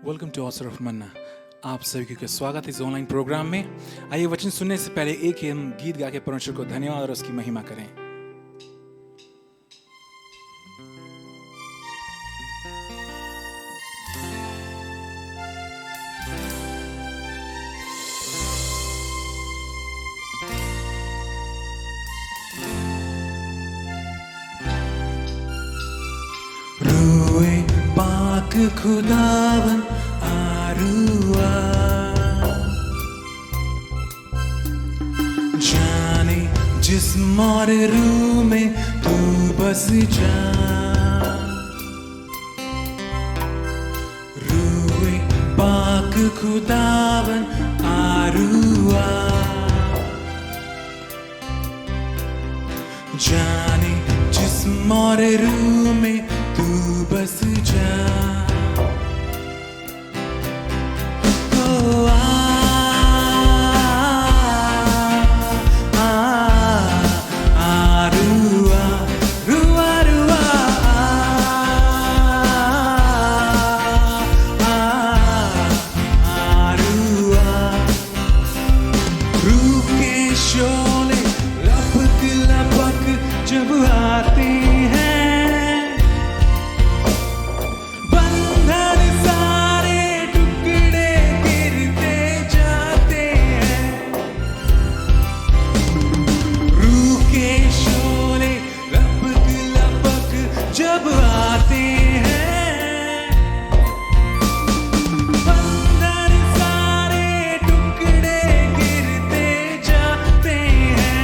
Welcome to ऑसर of मन्ना। आप सभी का स्वागत है इस ऑनलाइन प्रोग्राम में। आइए वचन सुनने से पहले एक हम गीत गा के परमेश्वर को धन्यवाद और उसकी महिमा करें। रूए पाक खुदावन आरुआ, जाने जिस्म और रूह में तू बस जा। रूए पाक खुदावन आरुआ, जाने जिस्म और रूह में तू बस जा। जब आते हैं बंधन सारे टुकड़े गिरते जाते हैं। रूह के शोले लपक लपक जब आते हैं, बंधन सारे टुकड़े गिरते जाते हैं।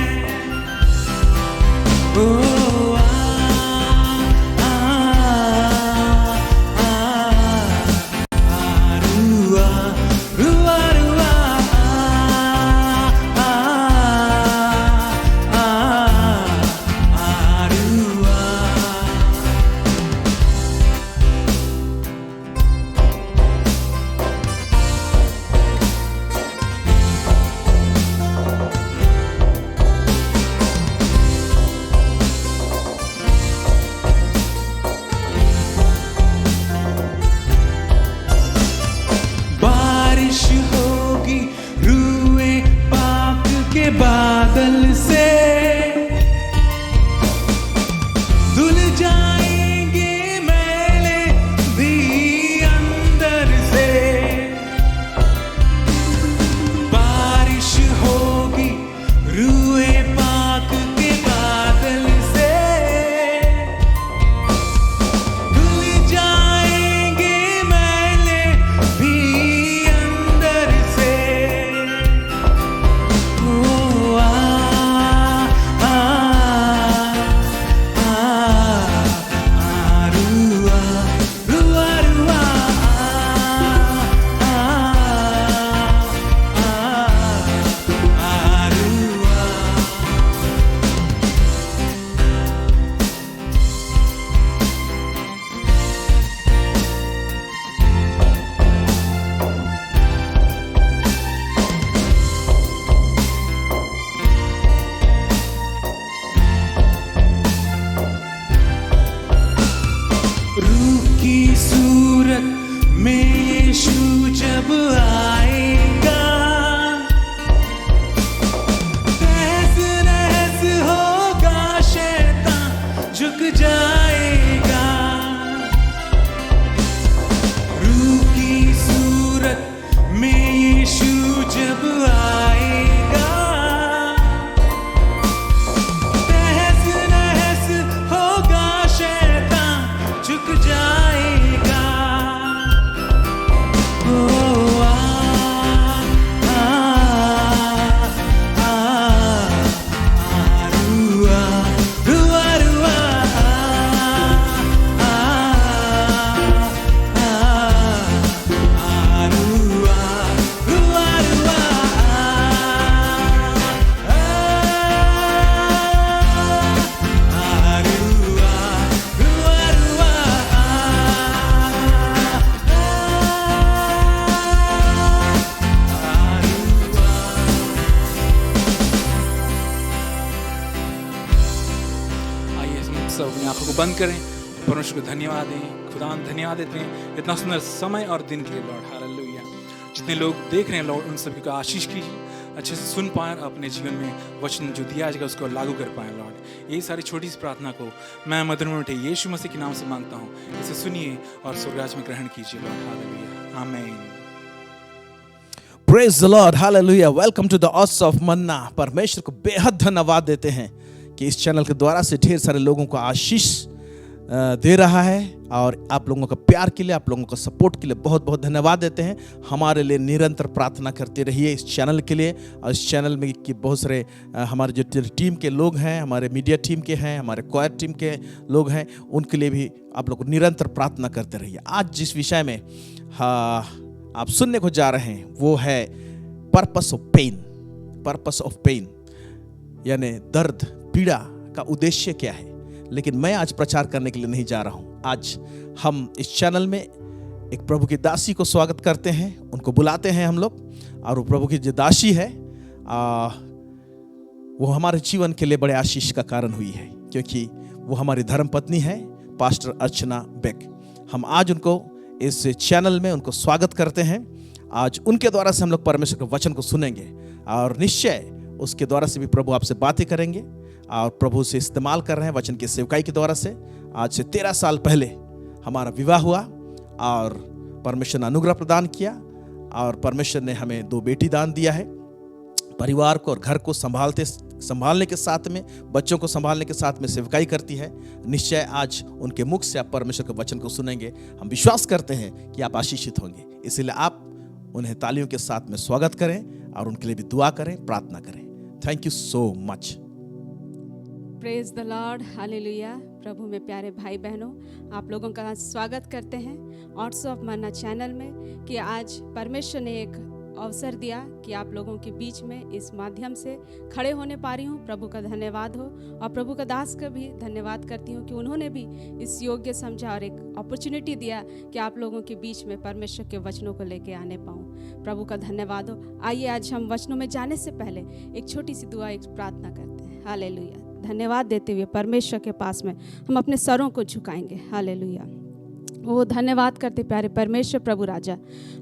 बादल से धुल जाएंगे मैले भी अंदर से। बारिश होगी रूए पाक के बादल से, धुल जाएंगे मैले भी अंदर से। रूह की सूरत में यीशु जब आएगा, तहस नहस होगा शैतान झुक जाएगा। रूह की सूरत में यीशु जब आएगा, तहस नहस होगा शैतान झुक जाएगा। सब अपनी आंखों को बंद करें, परमेश्वर को धन्यवाद दें। खुदावन धन्यवाद देते हैं इतना सुंदर समय और दिन के लिए लॉर्ड। हालेलुया। जितने लोग देख रहे हैं लॉर्ड, उन सभी को आशीष कीजिए, अच्छे से सुन पाएं और अपने जीवन में वचन जो दिया जाएगा उसको लागू कर पाएं लॉर्ड। यही सारी छोटी सी प्रार्थना को मैं मधुर मिठे यीशु मसीह के नाम से मांगता हूँ। इसे सुनिए और स्वर्गराज में ग्रहण कीजिए Lord. Hallelujah, amen. Praise the Lord, hallelujah. Welcome to the ऑस ऑफ मन्ना। परमेश्वर को बेहद धन्यवाद देते हैं कि इस चैनल के द्वारा से ढेर सारे लोगों को आशीष दे रहा है, और आप लोगों का प्यार के लिए, आप लोगों का सपोर्ट के लिए बहुत बहुत धन्यवाद देते हैं। हमारे लिए निरंतर प्रार्थना करते रहिए इस चैनल के लिए। और इस चैनल में कि बहुत सारे हमारे जो टीम के लोग हैं, हमारे मीडिया टीम के हैं, हमारे क्वायर टीम के लोग हैं, उनके लिए भी आप लोग निरंतर प्रार्थना करते रहिए। आज जिस विषय में आप सुनने को जा रहे हैं वो है purpose of pain. Purpose of pain यानी दर्द, पीड़ा का उद्देश्य क्या है। लेकिन मैं आज प्रचार करने के लिए नहीं जा रहा हूं। आज हम इस चैनल में एक प्रभु की दासी को स्वागत करते हैं, उनको बुलाते हैं हम लोग। और वो प्रभु की जो दासी है वो हमारे जीवन के लिए बड़े आशीष का कारण हुई है, क्योंकि वो हमारी धर्मपत्नी है, पास्टर अर्चना बेक। हम आज उनको इस चैनल में उनको स्वागत करते हैं। आज उनके द्वारा से हम लोग परमेश्वर के वचन को सुनेंगे, और निश्चय उसके द्वारा से भी प्रभु आपसे बातें करेंगे, और प्रभु से इस्तेमाल कर रहे हैं वचन की सेवकाई के द्वारा से। आज से 13 साल पहले हमारा विवाह हुआ, और परमेश्वर ने अनुग्रह प्रदान किया, और परमेश्वर ने हमें 2 बेटी दान दिया है। परिवार को और घर को संभालने के साथ में, बच्चों को संभालने के साथ में सेवकाई करती है। निश्चय आज उनके मुख से आप परमेश्वर के वचन को सुनेंगे। हम विश्वास करते हैं कि आप आशीषित होंगे, इसलिए आप उन्हें तालियों के साथ में स्वागत करें और उनके लिए भी दुआ करें, प्रार्थना करें। Thank you so much. Praise the Lord, hallelujah. प्रभु में प्यारे भाई बहनों, आप लोगों का स्वागत करते हैं ऑट्स ऑफ मन्ना चैनल में। कि आज परमेश्वर ने एक अवसर दिया कि आप लोगों के बीच में इस माध्यम से खड़े होने पा रही हूँ। प्रभु का धन्यवाद हो, और प्रभु का दास का भी धन्यवाद करती हूँ कि उन्होंने भी इस योग्य समझा और एक अपॉर्चुनिटी दिया कि आप लोगों के बीच में परमेश्वर के वचनों को लेके आने पाऊँ। प्रभु का धन्यवाद हो। आइए आज हम वचनों में जाने से पहले एक छोटी सी दुआ, एक प्रार्थना करते हैं। हालेलुया। धन्यवाद देते हुए परमेश्वर के पास में हम अपने सरों को झुकाएंगे। हालेलुया। वो धन्यवाद करते प्यारे परमेश्वर प्रभु राजा,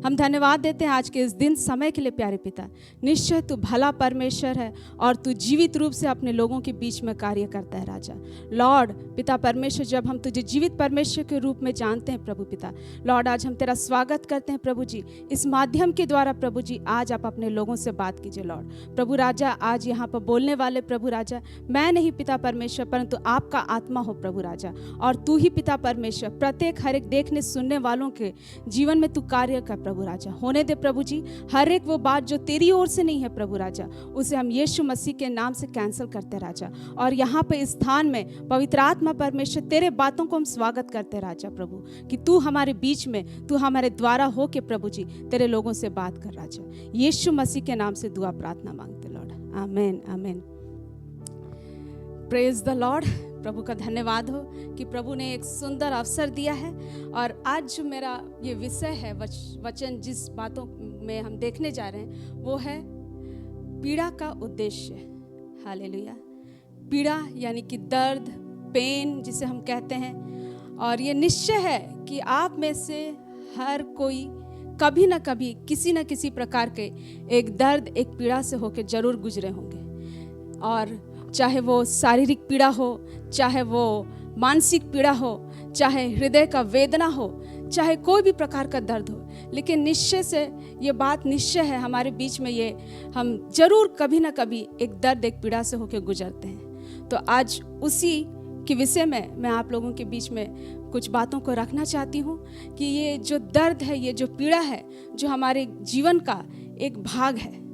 हम धन्यवाद देते हैं आज के इस दिन समय के लिए प्यारे पिता। निश्चय तू भला परमेश्वर है, और तू जीवित रूप से अपने लोगों के बीच में कार्य करता है राजा। लॉर्ड पिता परमेश्वर, जब हम तुझे जीवित परमेश्वर के रूप में जानते हैं प्रभु पिता, लॉर्ड आज हम तेरा स्वागत करते हैं प्रभु जी। इस माध्यम के द्वारा प्रभु जी आज आप अपने लोगों से बात कीजिए लॉर्ड। प्रभु राजा आज यहाँ पर बोलने वाले प्रभु राजा मैं नहीं पिता परमेश्वर, परंतु आपका आत्मा हो प्रभु राजा। और तू ही पिता परमेश्वर प्रत्येक हर एक देखने सुनने वालों के जीवन में तू कार्य कर प्रभु राजा। होने दे प्रभु जी हर एक वो बात जो तेरी ओर से नहीं है प्रभु राजा, उसे हम यीशु मसीह के नाम से कैंसिल करते राजा। और यहाँ पे इस स्थान में पवित्र आत्मा परमेश्वर तेरे बातों को हम स्वागत करते राजा प्रभु, कि तू हमारे बीच में, तू हमारे द्वारा हो के प्रभु जी तेरे लोगों से बात कर राजा। यीशु मसीह के नाम से दुआ प्रार्थना मांगते Lord, amen amen. Praise the Lord. प्रभु का धन्यवाद हो कि प्रभु ने एक सुंदर अवसर दिया है। और आज जो मेरा ये विषय है, वचन जिस बातों में हम देखने जा रहे हैं वो है पीड़ा का उद्देश्य। हालेलुया। पीड़ा यानी कि दर्द, पेन जिसे हम कहते हैं। और ये निश्चय है कि आप में से हर कोई कभी ना कभी किसी न किसी प्रकार के एक दर्द, एक पीड़ा से होकर जरूर गुजरे होंगे। और चाहे वो शारीरिक पीड़ा हो, चाहे वो मानसिक पीड़ा हो, चाहे हृदय का वेदना हो, चाहे कोई भी प्रकार का दर्द हो, लेकिन निश्चय से ये बात निश्चय है हमारे बीच में ये हम जरूर कभी ना कभी एक दर्द, एक पीड़ा से होकर गुजरते हैं। तो आज उसी के विषय में मैं आप लोगों के बीच में कुछ बातों को रखना चाहती हूँ कि ये जो दर्द है, ये जो पीड़ा है, जो हमारे जीवन का एक भाग है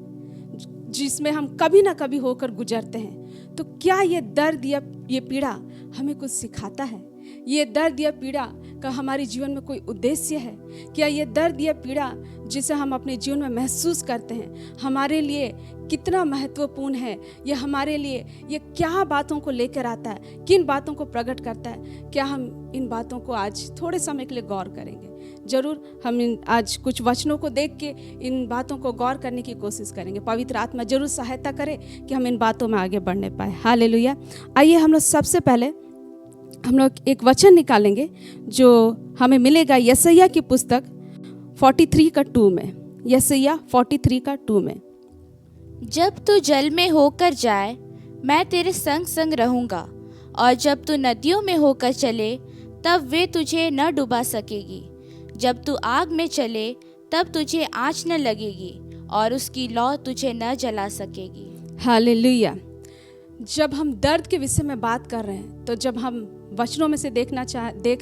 जिसमें हम कभी ना कभी होकर गुजरते हैं। तो क्या ये दर्द या ये पीड़ा हमें कुछ सिखाता है? ये दर्द या पीड़ा का हमारे जीवन में कोई उद्देश्य है? क्या ये दर्द या पीड़ा जिसे हम अपने जीवन में महसूस करते हैं हमारे लिए कितना महत्वपूर्ण है? ये हमारे लिए ये क्या बातों को लेकर आता है, किन बातों को प्रकट करता है? क्या हम इन बातों को आज थोड़े समय के लिए गौर करेंगे? जरूर हम आज कुछ वचनों को देख के इन बातों को गौर करने की कोशिश करेंगे। पवित्र आत्मा जरूर सहायता करे कि हम इन बातों में आगे बढ़ने पाए। हालेलुया। आइए हम लोग सबसे पहले हम लोग एक वचन निकालेंगे जो हमें मिलेगा यशायाह की पुस्तक 43 का 2 में। यशायाह 43 का 2 में। जब तू जल में होकर जाए मैं तेरे संग संग रहूंगा, और जब तू नदियों में होकर चले तब वे तुझे न डुबा सकेगी। जब तू आग में चले तब तुझे आँच न लगेगी, और उसकी लौ तुझे न जला सकेगी। हालेलुया। जब हम दर्द के विषय में बात कर रहे हैं, तो जब हम वचनों में से देख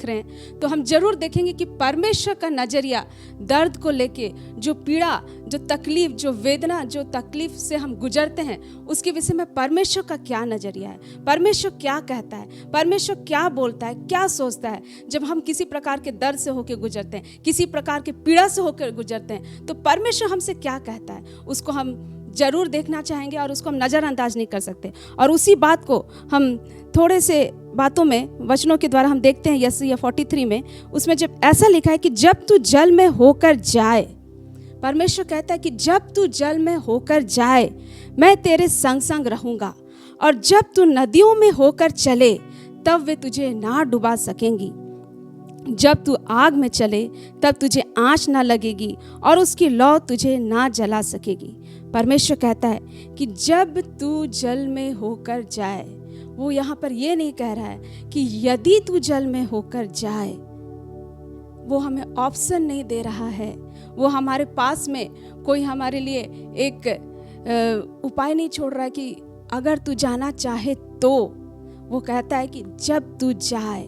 रहे हैं, तो हम जरूर देखेंगे कि परमेश्वर का नजरिया दर्द को लेके, जो पीड़ा, जो तकलीफ, जो वेदना, जो तकलीफ से हम गुजरते हैं, उसके विषय में परमेश्वर का क्या नजरिया है, परमेश्वर क्या कहता है, परमेश्वर क्या बोलता है, क्या सोचता है। जब हम किसी प्रकार के दर्द से होकर गुजरते हैं, किसी प्रकार के पीड़ा से होकर गुजरते हैं, तो परमेश्वर हमसे क्या कहता है, उसको हम जरूर देखना चाहेंगे और उसको हम नज़रअंदाज नहीं कर सकते। और उसी बात को हम थोड़े से बातों में, वचनों के द्वारा हम देखते हैं। यशायाह 43 में, उसमें जब ऐसा लिखा है कि जब तू जल में होकर जाए, परमेश्वर कहता है कि जब तू जल में होकर जाए मैं तेरे संग संग रहूंगा, और जब तू नदियों में होकर चले तब वे तुझे ना डुबा सकेंगी। जब तू आग में चले तब तुझे आँच ना लगेगी, और उसकी लौ तुझे ना जला सकेगी। परमेश्वर कहता है कि जब तू जल में होकर जाए, वो यहाँ पर ये नहीं कह रहा है कि यदि तू जल में होकर जाए, वो हमें ऑप्शन नहीं दे रहा है, वो हमारे पास में कोई हमारे लिए एक उपाय नहीं छोड़ रहा है कि अगर तू जाना चाहे तो। वो कहता है कि जब तू जाए,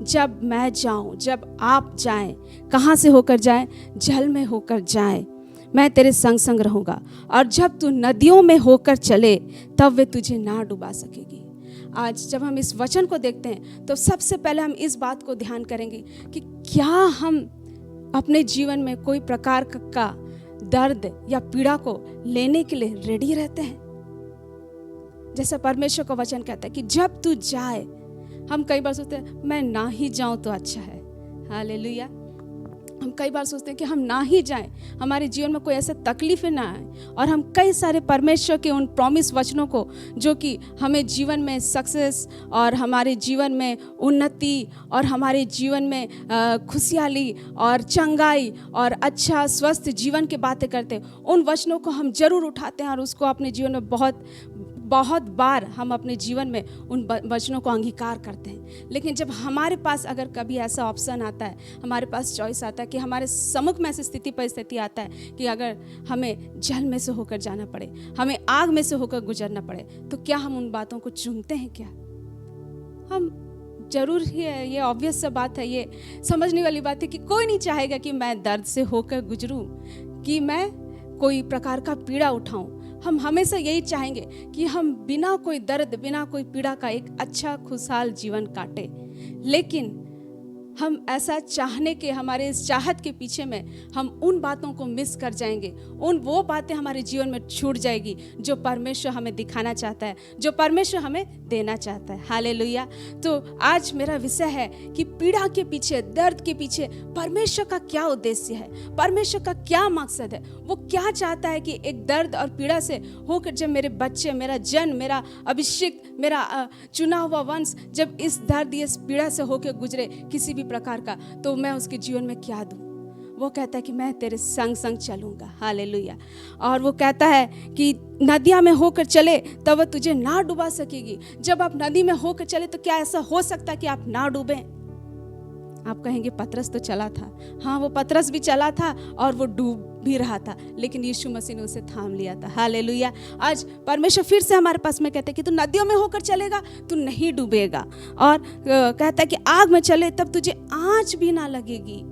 जब मैं जाऊं, जब आप जाएं, कहाँ से होकर जाएं? जल में होकर जाएं, मैं तेरे संग संग रहूंगा, और जब तू नदियों में होकर चले तब वे तुझे ना डुबा सकेगी। आज जब हम इस वचन को देखते हैं, तो सबसे पहले हम इस बात को ध्यान करेंगे कि क्या हम अपने जीवन में कोई प्रकार का दर्द या पीड़ा को लेने के लिए रेडी रहते हैं। जैसा परमेश्वर का वचन कहता है कि जब तू जाए, हम कई बार सोचते हैं मैं ना ही जाऊं तो अच्छा है। हालेलुया। हम कई बार सोचते हैं कि हम ना ही जाएं, हमारे जीवन में कोई ऐसा तकलीफें ना आए, और हम कई सारे परमेश्वर के उन प्रॉमिस वचनों को, जो कि हमें जीवन में सक्सेस और हमारे जीवन में उन्नति और हमारे जीवन में खुशहाली और चंगाई और अच्छा स्वस्थ जीवन की बातें करते हैं, उन वचनों को हम जरूर उठाते हैं और उसको अपने जीवन में बहुत बार हम अपने जीवन में उन वचनों को अंगीकार करते हैं। लेकिन जब हमारे पास अगर कभी ऐसा ऑप्शन आता है, हमारे पास चॉइस आता है कि हमारे सम्मुख में ऐसी स्थिति परिस्थिति आता है कि अगर हमें जल में से होकर जाना पड़े, हमें आग में से होकर गुजरना पड़े, तो क्या हम उन बातों को चुनते हैं? क्या हम जरूर ही है, ये ऑब्वियस सा बात है, ये समझने वाली बात है कि कोई नहीं चाहेगा कि मैं दर्द से होकर गुजरूं, कि मैं कोई प्रकार का पीड़ा उठाऊं। हम हमेशा यही चाहेंगे कि हम बिना कोई दर्द, बिना कोई पीड़ा का एक अच्छा खुशहाल जीवन काटे। लेकिन हम ऐसा चाहने के, हमारे इस चाहत के पीछे में हम उन बातों को मिस कर जाएंगे, वो बातें हमारे जीवन में छूट जाएगी जो परमेश्वर हमें दिखाना चाहता है, जो परमेश्वर हमें देना चाहता है। हालेलुया। तो आज मेरा विषय है कि पीड़ा के पीछे, दर्द के पीछे परमेश्वर का क्या उद्देश्य है, परमेश्वर का क्या मकसद है। वो क्या चाहता है कि एक दर्द और पीड़ा से होकर जब मेरे बच्चे, मेरा जन, मेरा अभिषेक, मेरा चुना हुआ वंश जब इस दर्द, इस पीड़ा से होकर गुजरे किसी भी प्रकार का, तो मैं उसके जीवन में क्या दूं? वो कहता है कि मैं तेरे संग संग चलूंगा। हालेलुया। और वो कहता है कि नदियां में होकर चले तब वह तुझे ना डुबा सकेगी। जब आप नदी में होकर चले तो क्या ऐसा हो सकता है कि आप ना डूबें? आप कहेंगे पतरस तो चला था। हाँ, वो पतरस भी चला था और वो डूब भी रहा था, लेकिन यीशु मसीह ने उसे थाम लिया था। हालेलुया। आज परमेश्वर फिर से हमारे पास में कहते हैं कि तू नदियों में होकर चलेगा, तू नहीं डूबेगा। और कहता है कि आग में चले तब तुझे आँच भी ना लगेगी।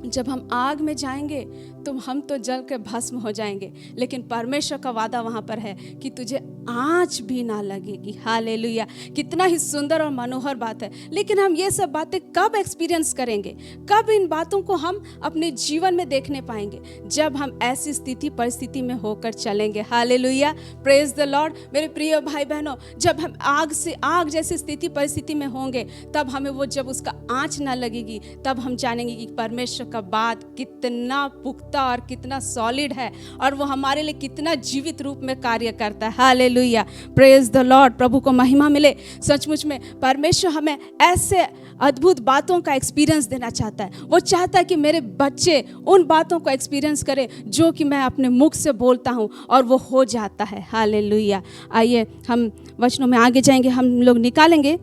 जब हम आग में जाएंगे तो हम तो जल के भस्म हो जाएंगे, लेकिन परमेश्वर का वादा वहाँ पर है कि तुझे आँच भी ना लगेगी। हालेलुया। कितना ही सुंदर और मनोहर बात है। लेकिन हम ये सब बातें कब एक्सपीरियंस करेंगे, कब इन बातों को हम अपने जीवन में देखने पाएंगे? जब हम ऐसी स्थिति परिस्थिति में होकर चलेंगे। हालेलुया। Praise the Lord. मेरे प्रिय भाई बहनों, जब हम आग जैसी स्थिति परिस्थिति में होंगे, तब हमें वो, जब उसका आँच ना लगेगी, तब हम जानेंगे कि परमेश्वर का बात कितना पुख्ता जिंदा और कितना सॉलिड है और वो हमारे लिए कितना जीवित रूप में कार्य करता है। Hallelujah, praise the Lord. प्रभु को महिमा मिले। सचमुच में परमेश्वर हमें ऐसे अद्भुत बातों का एक्सपीरियंस देना चाहता है। वो चाहता है कि मेरे बच्चे उन बातों को एक्सपीरियंस करें जो कि मैं अपने मुख से बोलता हूँ और वो हो जाता है। हालेलुया। आइए हम वचनों में आगे जाएंगे। हम लोग निकालेंगे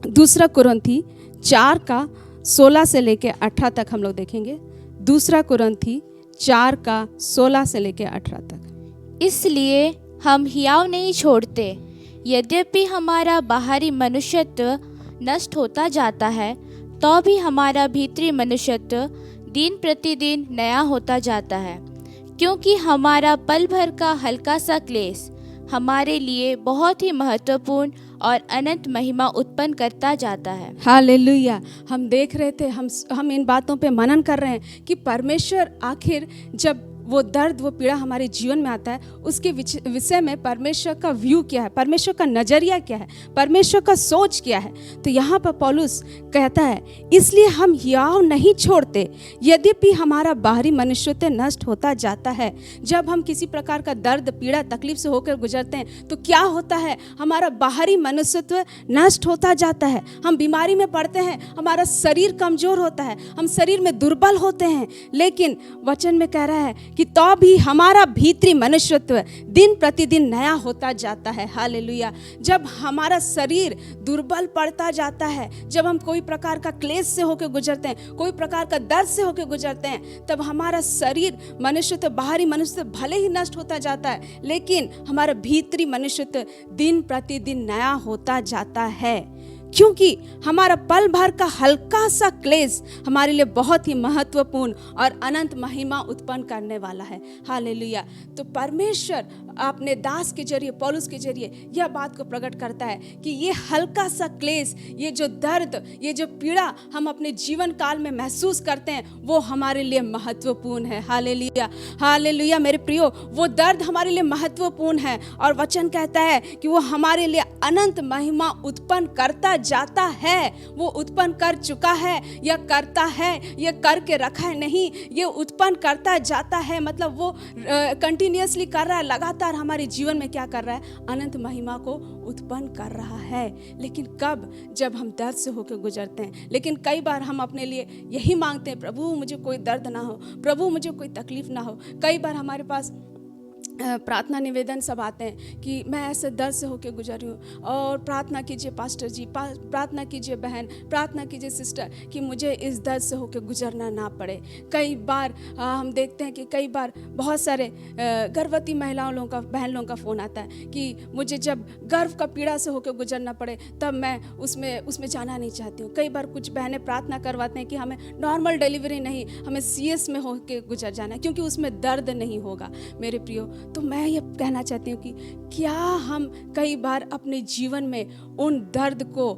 2 कुरिन्थी 4:16 से लेके 18 तक हम लोग देखेंगे। 2 कुरिन्थी 4:16 से लेके 18 तक। इसलिए हम हियाव नहीं छोड़ते, यद्यपि हमारा बाहरी मनुष्यत्व नष्ट होता जाता है, तो भी हमारा भीतरी मनुष्यत्व दिन प्रतिदिन नया होता जाता है, क्योंकि हमारा पल भर का हल्का सा क्लेश हमारे लिए बहुत ही महत्वपूर्ण और अनंत महिमा उत्पन्न करता जाता है। हालेलुया। हम देख रहे थे, हम इन बातों पे मनन कर रहे हैं कि परमेश्वर आखिर जब वो दर्द, वो पीड़ा हमारे जीवन में आता है, उसके विषय में परमेश्वर का व्यू क्या है, परमेश्वर का नज़रिया क्या है, परमेश्वर का सोच क्या है। तो यहाँ पर पौलुस कहता है, इसलिए हम हियाव नहीं छोड़ते, यद्यपि हमारा बाहरी मनुष्यत्व नष्ट होता जाता है। जब हम किसी प्रकार का दर्द, पीड़ा, तकलीफ से होकर गुजरते हैं तो क्या होता है, हमारा बाहरी मनुष्यत्व नष्ट होता जाता है। हम बीमारी में पड़ते हैं, हमारा शरीर कमज़ोर होता है, हम शरीर में दुर्बल होते हैं, लेकिन वचन में कह रहा है कि तो भी हमारा भीतरी मनुष्यत्व दिन प्रतिदिन नया होता जाता है। हालेलुया। जब हमारा शरीर दुर्बल पड़ता जाता है, जब हम कोई प्रकार का क्लेश से होकर गुजरते हैं, कोई प्रकार का दर्द से होकर गुजरते हैं, तब हमारा शरीर मनुष्यत्व, बाहरी मनुष्यत्व भले ही नष्ट होता जाता है, लेकिन हमारा भीतरी मनुष्यत्व दिन प्रतिदिन नया होता जाता है, क्योंकि हमारा पल भर का हल्का सा क्लेश हमारे लिए बहुत ही महत्वपूर्ण और अनंत महिमा उत्पन्न करने वाला है। हालेलुया। तो परमेश्वर अपने दास के जरिए, पौलुस के जरिए यह बात को प्रकट करता है कि ये हल्का सा क्लेश, ये जो दर्द, ये जो पीड़ा हम अपने जीवन काल में महसूस करते हैं, वो हमारे लिए महत्वपूर्ण है। Hallelujah, hallelujah. मेरे प्रियो, वो दर्द हमारे लिए महत्वपूर्ण है और वचन कहता है कि वो हमारे लिए अनंत महिमा उत्पन्न करता जाता है। वो उत्पन्न कर चुका है, या करता है, ये करके रखा है नहीं, ये उत्पन्न करता जाता है। मतलब वो कंटिन्यूअसली कर रहा है, लगातार हमारे जीवन में क्या कर रहा है, अनंत महिमा को उत्पन्न कर रहा है। लेकिन कब, जब हम दर्द से होकर गुजरते हैं। लेकिन कई बार हम अपने लिए यही मांगते हैं, प्रभु मुझे कोई दर्द ना हो, प्रभु मुझे कोई तकलीफ ना हो। कई बार हमारे पास प्रार्थना निवेदन सब आते हैं कि मैं ऐसे दर्द से होकर गुजरी हूँ और प्रार्थना कीजिए पास्टर जी, प्रार्थना कीजिए बहन, प्रार्थना कीजिए सिस्टर कि मुझे इस दर्द से होकर गुजरना ना पड़े। कई बार हम देखते हैं कि कई बार बहुत सारे गर्भवती महिलाओं लोगों का, बहन लोगों का फ़ोन आता है कि मुझे जब गर्भ का पीड़ा से होकर गुजरना पड़े तब मैं उसमें जाना नहीं चाहती हूँ। कई बार कुछ बहनें प्रार्थना करवाते हैं कि हमें नॉर्मल डिलीवरी नहीं, हमें CS में होकर गुजर जाना है क्योंकि उसमें दर्द नहीं होगा। मेरे प्रियो, तो मैं ये कहना चाहती हूँ कि क्या हम कई बार अपने जीवन में उन दर्द को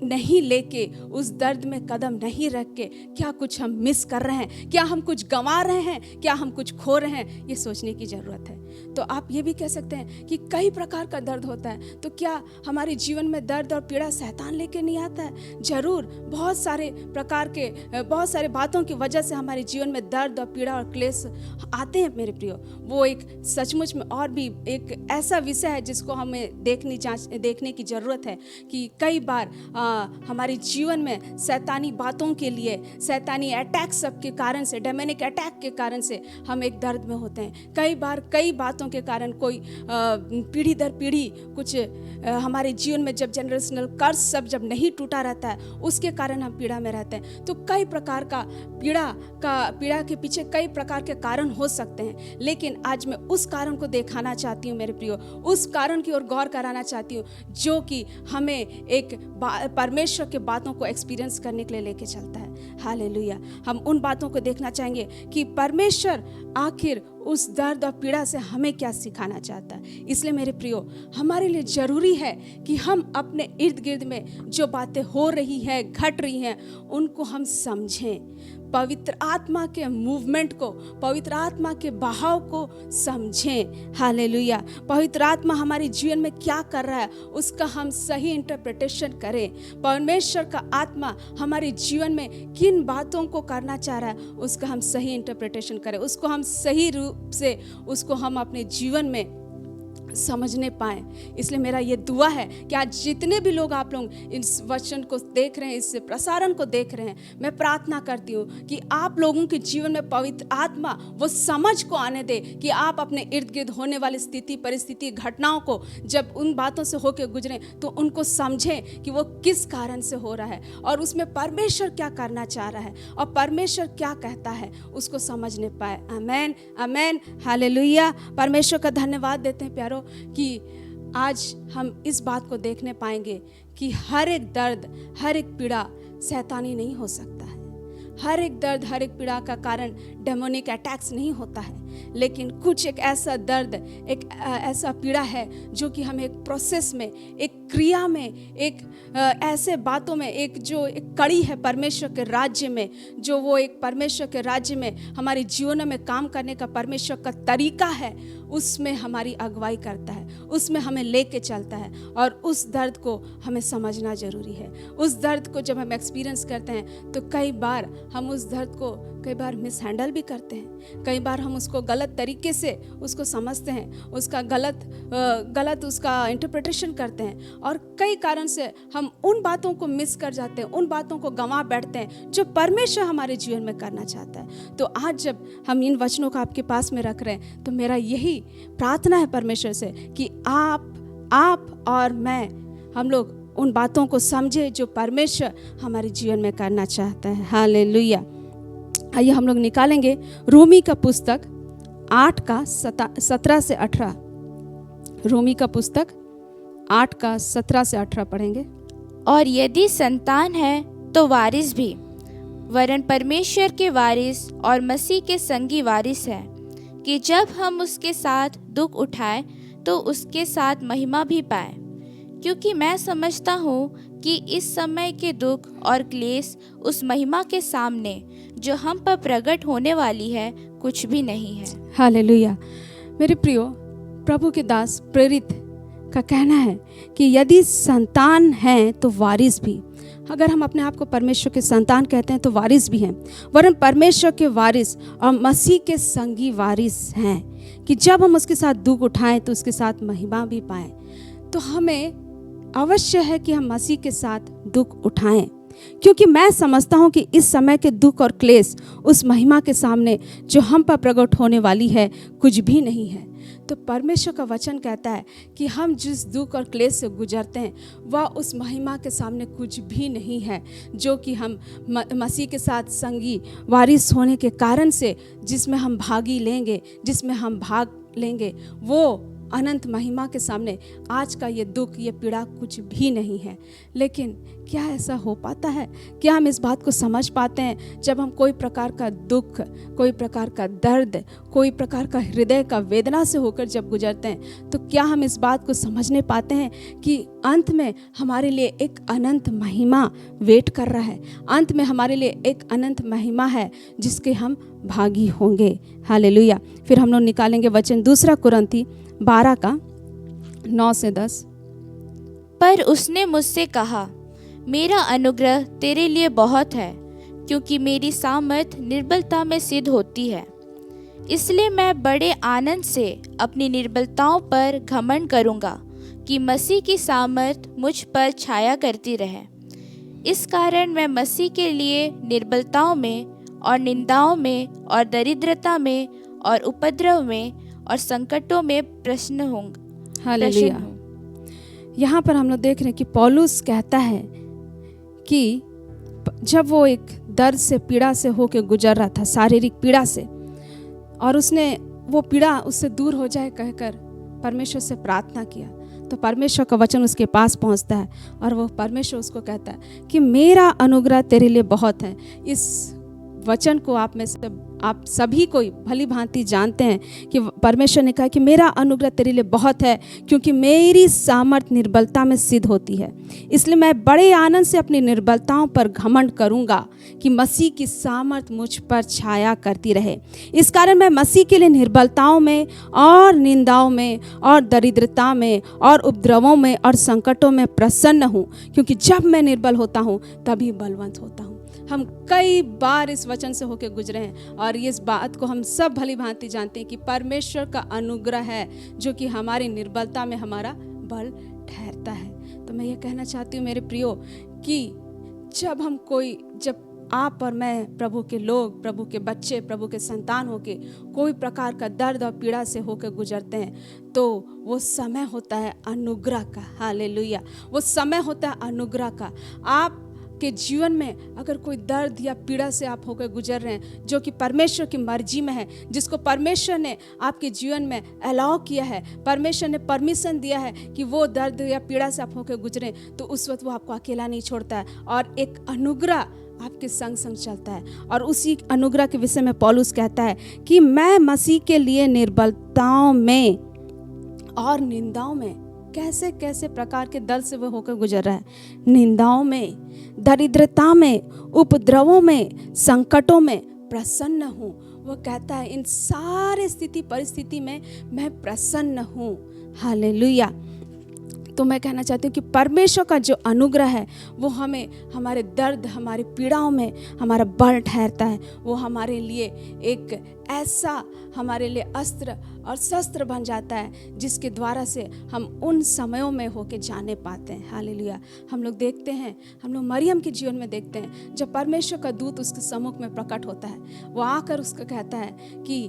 नहीं लेके, उस दर्द में कदम नहीं रख के, क्या कुछ हम मिस कर रहे हैं, क्या हम कुछ गंवा रहे हैं, क्या हम कुछ खो रहे हैं, ये सोचने की ज़रूरत है। तो आप ये भी कह सकते हैं कि कई प्रकार का दर्द होता है, तो क्या हमारे जीवन में दर्द और पीड़ा शैतान लेके नहीं आता है? ज़रूर, बहुत सारे प्रकार के, बहुत सारे बातों की वजह से हमारे जीवन में दर्द और पीड़ा और क्लेश आते हैं मेरे प्रियो। वो एक सचमुच में और भी एक ऐसा विषय है जिसको हमें देखने की ज़रूरत है कि कई बार हमारे जीवन में शैतानी बातों के लिए, शैतानी अटैक सब के कारण से, डेमोनिक अटैक के कारण से हम एक दर्द में होते हैं। कई बार कई बातों के कारण, कोई पीढ़ी दर पीढ़ी कुछ हमारे जीवन में जब जनरेशनल कर्ज सब जब नहीं टूटा रहता है, उसके कारण हम पीड़ा में रहते हैं। तो कई प्रकार का पीड़ा के पीछे कई प्रकार के कारण हो सकते हैं, लेकिन आज मैं उस कारण को दिखाना चाहती हूँ मेरे प्रियो, उस कारण की ओर गौर कराना चाहती हूँ जो कि हमें एक परमेश्वर के बातों को एक्सपीरियंस करने के लिए लेके चलता है। हालेलुया। हम उन बातों को देखना चाहेंगे कि परमेश्वर आखिर उस दर्द और पीड़ा से हमें क्या सिखाना चाहता है। इसलिए मेरे प्रियो, हमारे लिए ज़रूरी है कि हम अपने इर्द गिर्द में जो बातें हो रही है, घट रही हैं, उनको हम समझें, पवित्र आत्मा के मूवमेंट को, पवित्र आत्मा के बहाव को समझें। हालेलुया। पवित्र आत्मा हमारे जीवन में क्या कर रहा है उसका हम सही इंटरप्रिटेशन करें। परमेश्वर का आत्मा हमारे जीवन में किन बातों को करना चाह रहा है उसका हम सही इंटरप्रिटेशन करें, उसको हम सही रूप से उसको हम अपने जीवन में समझने पाएं। इसलिए मेरा ये दुआ है कि आज जितने भी लोग आप लोग इस वचन को देख रहे हैं, इस प्रसारण को देख रहे हैं, मैं प्रार्थना करती हूँ कि आप लोगों के जीवन में पवित्र आत्मा वो समझ को आने दे कि आप अपने इर्द गिर्द होने वाली स्थिति, परिस्थिति, घटनाओं को जब उन बातों से होकर गुजरें तो उनको समझें कि वो किस कारण से हो रहा है और उसमें परमेश्वर क्या करना चाह रहा है और परमेश्वर क्या कहता है, उसको समझने पाए। आमेन, आमेन, हालेलुया। परमेश्वर का धन्यवाद देते हैं प्यारो कि आज हम इस बात को देखने पाएंगे कि हर एक दर्द, हर एक पीड़ा शैतानी नहीं हो सकता है। हर एक दर्द, हर एक पीड़ा का कारण डेमोनिक अटैक्स नहीं होता है, लेकिन कुछ एक ऐसा दर्द, एक ऐसा पीड़ा है जो कि हमें एक प्रोसेस में, एक क्रिया में, एक ऐसे बातों में, एक जो एक कड़ी है परमेश्वर के राज्य में, जो वो एक परमेश्वर के राज्य में हमारे जीवन में काम करने का परमेश्वर का तरीका है, उसमें हमारी अगुवाई करता है, उसमें हमें लेके चलता है और उस दर्द को हमें समझना ज़रूरी है। उस दर्द को जब हम एक्सपीरियंस करते हैं तो कई बार हम उस दर्द को कई बार मिस हैंडल भी करते हैं, कई बार हम उसको गलत तरीके से उसको समझते हैं, उसका गलत उसका इंटरप्रिटेशन करते हैं और कई कारण से हम उन बातों को मिस कर जाते हैं, उन बातों को गंवा बैठते हैं जो परमेश्वर हमारे जीवन में करना चाहता है। तो आज जब हम इन वचनों को आपके पास में रख रहे हैं तो मेरा यही प्रार्थना है परमेश्वर से कि आप और मैं, हम लोग उन बातों को समझे जो परमेश्वर हमारे जीवन में करना चाहता है। हालेलुया। आइए हम लोग निकालेंगे रोमी का पुस्तक 8 का 17 से 18। रोमी का पुस्तक 8 का 17 से 18 पढ़ेंगे। और यदि संतान है तो वारिस भी, वरन परमेश्वर के वारिस और मसीह के संगी वारिस है, कि जब हम उसके साथ दुख उठाए तो उसके साथ महिमा भी पाए। क्योंकि मैं समझता हूँ कि इस समय के दुख और क्लेश उस महिमा के सामने जो हम पर प्रकट होने वाली है कुछ भी नहीं है। हालेलुया। मेरे प्रियो, प्रभु के दास प्रेरित का कहना है कि यदि संतान है तो वारिस भी। अगर हम अपने आप को परमेश्वर के संतान कहते हैं तो वारिस भी हैं, वरन परमेश्वर के वारिस और मसीह के संगी वारिस हैं, कि जब हम उसके साथ दुख उठाएं तो उसके साथ महिमा भी पाएं। तो हमें अवश्य है कि हम मसीह के साथ दुख उठाएं, क्योंकि मैं समझता हूं कि इस समय के दुख और क्लेश उस महिमा के सामने जो हम पर प्रकट होने वाली है कुछ भी नहीं है। तो परमेश्वर का वचन कहता है कि हम जिस दुख और क्लेश से गुजरते हैं वह उस महिमा के सामने कुछ भी नहीं है, जो कि हम मसीह के साथ संगी वारिस होने के कारण से जिसमें हम भागी लेंगे, जिसमें हम भाग लेंगे, वो अनंत महिमा के सामने आज का ये दुख, ये पीड़ा कुछ भी नहीं है। लेकिन क्या ऐसा हो पाता है? क्या हम इस बात को समझ पाते हैं जब हम कोई प्रकार का दुख, कोई प्रकार का दर्द, कोई प्रकार का हृदय का वेदना से होकर जब गुजरते हैं, तो क्या हम इस बात को समझने पाते हैं कि अंत में हमारे लिए एक अनंत महिमा वेट कर रहा है, अंत में हमारे लिए एक अनंत महिमा है जिसके हम भागी होंगे। हालेलुया। फिर हम लोग निकालेंगे वचन 2 कुरिन्थी 12 का 9 से 10। पर उसने मुझसे कहा, मेरा अनुग्रह तेरे लिए बहुत है, क्योंकि मेरी सामर्थ निर्बलता में सिद्ध होती है। इसलिए मैं बड़े आनंद से अपनी निर्बलताओं पर घमंड करूँगा, कि मसीह की सामर्थ मुझ पर छाया करती रहे। इस कारण मैं मसीह के लिए निर्बलताओं में और निंदाओं में और दरिद्रता में और उपद्रव में और संकटों में प्रसन्न होंगे। हालेलुया। यहाँ पर हम लोग देख रहे हैं कि पौलुस कहता है कि जब वो एक दर्द से, पीड़ा से होकर गुजर रहा था, शारीरिक पीड़ा से, और उसने वो पीड़ा उससे दूर हो जाए कहकर परमेश्वर से प्रार्थना किया, तो परमेश्वर का वचन उसके पास पहुंचता है और वो परमेश्वर उसको कहता है कि मेरा अनुग्रह तेरे लिए बहुत है। इस वचन को आप में से आप सभी को भली भांति जानते हैं कि परमेश्वर ने कहा कि मेरा अनुग्रह तेरे लिए बहुत है, क्योंकि मेरी सामर्थ निर्बलता में सिद्ध होती है। इसलिए मैं बड़े आनंद से अपनी निर्बलताओं पर घमंड करूंगा, कि मसीह की सामर्थ मुझ पर छाया करती रहे। इस कारण मैं मसीह के लिए निर्बलताओं में और निंदाओं में और दरिद्रता में और उपद्रवों में और संकटों में प्रसन्न हूँ, क्योंकि जब मैं निर्बल होता हूँ तभी बलवंत होता हूँ। हम कई बार इस वचन से होकर गुजरे हैं और इस बात को हम सब भली भांति जानते हैं कि परमेश्वर का अनुग्रह है जो कि हमारी निर्बलता में हमारा बल ठहरता है। तो मैं ये कहना चाहती हूँ मेरे प्रियो कि जब आप और मैं प्रभु के लोग, प्रभु के बच्चे, प्रभु के संतान होके कोई प्रकार का दर्द और पीड़ा से होकर गुजरते हैं तो वो समय होता है अनुग्रह का। हालेलुया। वो समय होता है अनुग्रह का। आप के जीवन में अगर कोई दर्द या पीड़ा से आप होकर गुजर रहे हैं जो कि परमेश्वर की मर्जी में है, जिसको परमेश्वर ने आपके जीवन में अलाउ किया है, परमेश्वर ने परमिशन दिया है कि वो दर्द या पीड़ा से आप होकर गुजरें, तो उस वक्त वो आपको अकेला नहीं छोड़ता है और एक अनुग्रह आपके संग संग चलता है। और उसी अनुग्रह के विषय में पौलुस कहता है कि मैं मसीह के लिए निर्बलताओं में और निंदाओं में, कैसे कैसे प्रकार के दर्द से वो होकर गुजर रहा है, निंदाओं में, दरिद्रता में, उपद्रवों में, संकटों में प्रसन्न हूँ। वो कहता है इन सारे स्थिति परिस्थिति में मैं प्रसन्न हूँ। हालेलुया। तो मैं कहना चाहती हूँ कि परमेश्वर का जो अनुग्रह है वो हमें हमारे दर्द, हमारी पीड़ाओं में हमारा बल ठहरता है। वो हमारे लिए एक ऐसा हमारे लिए अस्त्र और शस्त्र बन जाता है जिसके द्वारा से हम उन समयों में होके जाने पाते हैं। हालेलुया। हम लोग देखते हैं, हम लोग मरियम के जीवन में देखते हैं, जब परमेश्वर का दूत उसके सम्मुख में प्रकट होता है, वो आकर उसको कहता है कि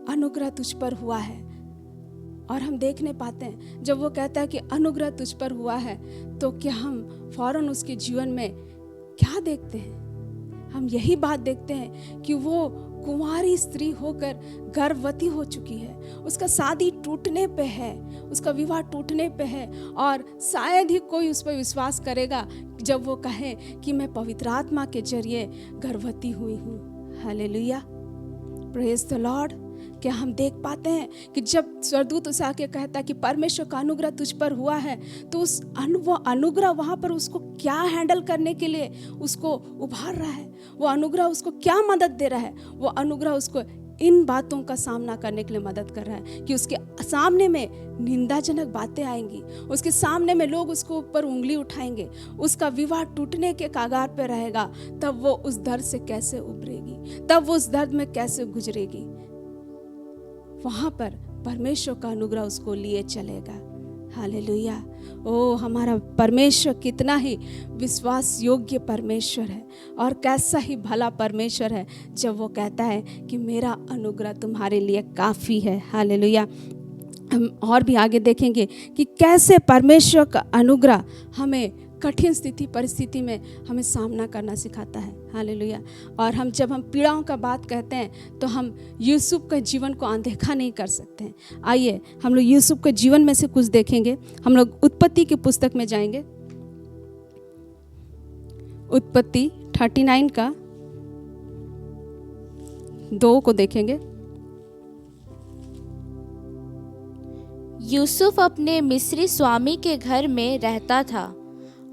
अनुग्रह तुझ पर हुआ है। और हम देखने पाते हैं जब वो कहता है कि अनुग्रह तुझ पर हुआ है, तो क्या हम फौरन उसके जीवन में क्या देखते हैं? हम यही बात देखते हैं कि वो कुंवारी स्त्री होकर गर्भवती हो चुकी है, उसका शादी टूटने पे है, उसका विवाह टूटने पे है और शायद ही कोई उस पर विश्वास करेगा जब वो कहे कि मैं पवित्र आत्मा के जरिए गर्भवती हुई हूँ। Hallelujah, praise the Lord. क्या हम देख पाते हैं कि जब स्वर्गदूत उसे आके कहता है कि परमेश्वर का अनुग्रह तुझ पर हुआ है, तो उस वो अनुग्रह वहाँ पर उसको क्या हैंडल करने के लिए उसको उभार रहा है, वो अनुग्रह उसको क्या मदद दे रहा है? वो अनुग्रह उसको इन बातों का सामना करने के लिए मदद कर रहा है कि उसके सामने में निंदाजनक बातें आएंगी, उसके सामने में लोग उसको ऊपर उंगली उठाएंगे, उसका विवाह टूटने के कागार पे रहेगा, तब वो उस दर्द से कैसे उभरेगी, तब वो उस दर्द में कैसे गुजरेगी? वहां पर परमेश्वर का अनुग्रह उसको लिए चलेगा। हालेलुया। ओ हमारा परमेश्वर कितना ही विश्वास योग्य परमेश्वर है और कैसा ही भला परमेश्वर है जब वो कहता है कि मेरा अनुग्रह तुम्हारे लिए काफ़ी है। हालेलुया। हम और भी आगे देखेंगे कि कैसे परमेश्वर का अनुग्रह हमें कठिन स्थिति परिस्थिति में हमें सामना करना सिखाता है। हालेलुया। और जब हम पीड़ाओं का बात कहते हैं तो हम यूसुफ के जीवन को अनदेखा नहीं कर सकते हैं। आइए हम लोग यूसुफ के जीवन में से कुछ देखेंगे। हम लोग उत्पत्ति की पुस्तक में जाएंगे, उत्पत्ति 39 का 2 को देखेंगे। यूसुफ अपने मिस्री स्वामी के घर में रहता था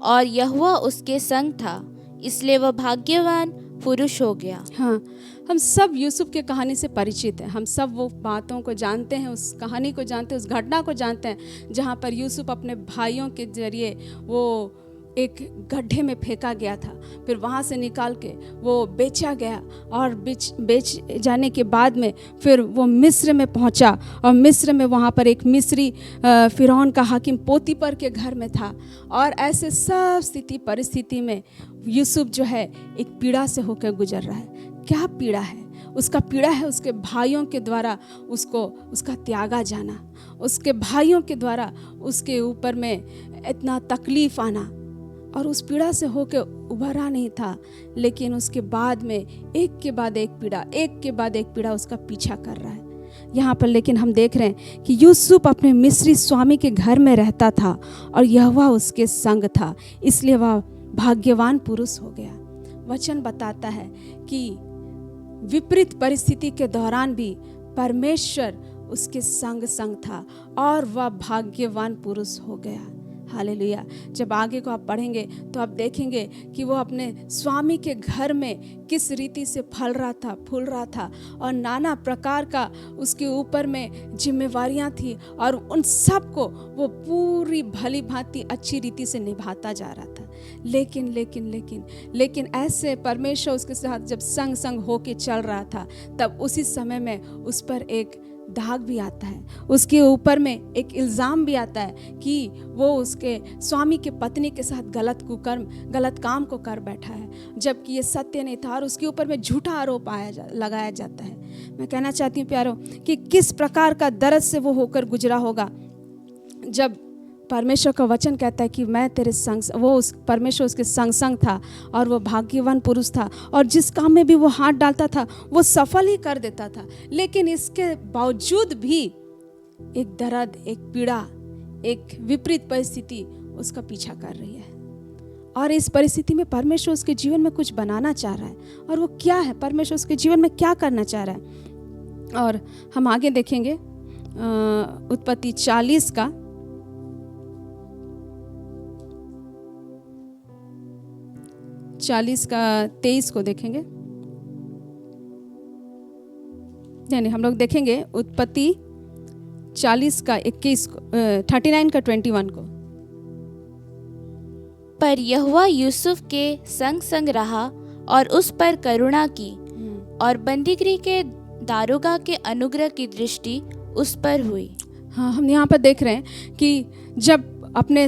और यहोवा उसके संग था, इसलिए वह भाग्यवान पुरुष हो गया। हाँ, हम सब यूसुफ की कहानी से परिचित हैं। हम सब वो बातों को जानते हैं, उस कहानी को जानते हैं, उस घटना को जानते हैं जहाँ पर यूसुफ अपने भाइयों के जरिए वो एक गड्ढे में फेंका गया था, फिर वहाँ से निकाल के वो बेचा गया और बेच जाने के बाद में फिर वो मिस्र में पहुँचा और मिस्र में वहाँ पर एक मिस्री फिरौन का हाकिम पोतीपर के घर में था। और ऐसे सब स्थिति परिस्थिति में यूसुफ जो है एक पीड़ा से होकर गुजर रहा है। क्या पीड़ा है? उसका पीड़ा है उसके भाइयों के द्वारा उसका त्यागा जाना, उसके भाइयों के द्वारा उसके ऊपर में इतना तकलीफ आना, और उस पीड़ा से होकर उभरा नहीं था, लेकिन उसके बाद में एक के बाद एक पीड़ा उसका पीछा कर रहा है। यहाँ पर लेकिन हम देख रहे हैं कि यूसुफ अपने मिस्री स्वामी के घर में रहता था और यहोवा उसके संग था, इसलिए वह भाग्यवान पुरुष हो गया। वचन बताता है कि विपरीत परिस्थिति के दौरान भी परमेश्वर उसके संग था और वह भाग्यवान पुरुष हो गया। हालेलुया। जब आगे को आप पढ़ेंगे तो आप देखेंगे कि वो अपने स्वामी के घर में किस रीति से फूल रहा था और नाना प्रकार का उसके ऊपर में जिम्मेवारियां थी और उन सब को वो पूरी भली भांति अच्छी रीति से निभाता जा रहा था। लेकिन ऐसे परमेश्वर उसके साथ जब संग होके चल रहा था, तब उसी समय में उस पर एक दाग भी आता है, उसके ऊपर में एक इल्ज़ाम भी आता है कि वो उसके स्वामी के पत्नी के साथ गलत काम को कर बैठा है, जबकि ये सत्य नहीं था और उसके ऊपर में झूठा आरोप लगाया जाता है। मैं कहना चाहती हूँ प्यारों कि किस प्रकार का दर्द से वो होकर गुजरा होगा जब परमेश्वर का वचन कहता है कि मैं तेरे संग, परमेश्वर उसके संग था और वो भाग्यवान पुरुष था और जिस काम में भी वो हाथ डालता था वो सफल ही कर देता था। लेकिन इसके बावजूद भी एक दर्द, एक पीड़ा, एक विपरीत परिस्थिति उसका पीछा कर रही है और इस परिस्थिति में परमेश्वर उसके जीवन में कुछ बनाना चाह रहा है। और वो क्या है, परमेश्वर उसके जीवन में क्या करना चाह रहा है। और हम आगे देखेंगे उत्पत्ति 40 का 23 को देखेंगे। नहीं, हम लोग देखेंगे उत्पत्ति 40 का 21 को, 39 का 21 को। पर यहोवा यूसुफ के संग रहा और उस पर करुणा की और बंदीगृह के दारोगा के अनुग्रह की दृष्टि उस पर हुई। हाँ, हम यहाँ पर देख रहे हैं कि जब अपने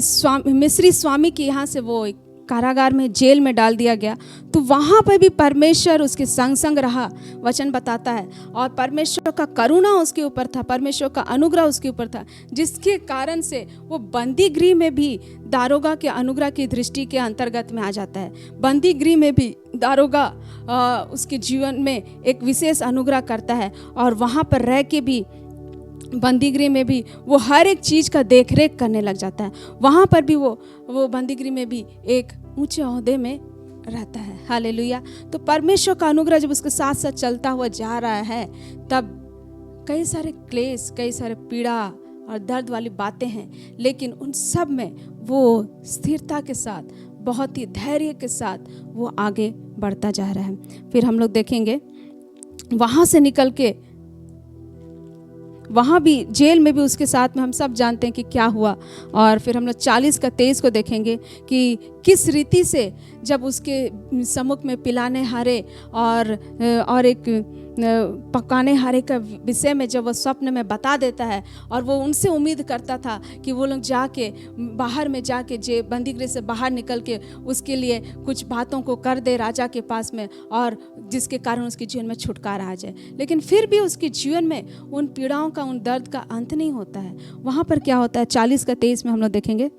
मिस्री स्वामी के यहाँ से वो कारागार में, जेल में डाल दिया गया, तो वहाँ पर भी परमेश्वर उसके संग रहा, वचन बताता है। और परमेश्वर का करुणा उसके ऊपर था, परमेश्वर का अनुग्रह उसके ऊपर था, जिसके कारण से वो बंदी गृह में भी दारोगा के अनुग्रह की दृष्टि के अंतर्गत में आ जाता है। बंदी गृह में भी दारोगा उसके जीवन में एक विशेष अनुग्रह करता है और वहाँ पर रह के भी, बंदीगृह में भी वो हर एक चीज़ का देखरेख करने लग जाता है। वहाँ पर भी वो बंदीगृह में भी एक ऊंचे ओहदे में रहता है। हालेलुया। तो परमेश्वर का अनुग्रह जब उसके साथ साथ चलता हुआ जा रहा है, तब कई सारे क्लेश, कई सारे पीड़ा और दर्द वाली बातें हैं, लेकिन उन सब में वो स्थिरता के साथ, बहुत ही धैर्य के साथ वो आगे बढ़ता जा रहा है। फिर हम लोग देखेंगे वहाँ से निकल के, वहाँ भी जेल में भी उसके साथ में हम सब जानते हैं कि क्या हुआ। और फिर हम लोग 40 का 23 को देखेंगे कि किस रीति से जब उसके सम्मुख में पिलाने हारे और एक पकाने हारे का विषय में जब वो स्वप्न में बता देता है, और वो उनसे उम्मीद करता था कि वो लोग जाके बाहर में जाके बंदीगृह से बाहर निकल के उसके लिए कुछ बातों को कर दे राजा के पास में, और जिसके कारण उसके जीवन में छुटकारा आ जाए। लेकिन फिर भी उसके जीवन में उन पीड़ाओं का, उन दर्द का अंत नहीं होता है। वहाँ पर क्या होता है 40 का 23 में हम लोग देखेंगे।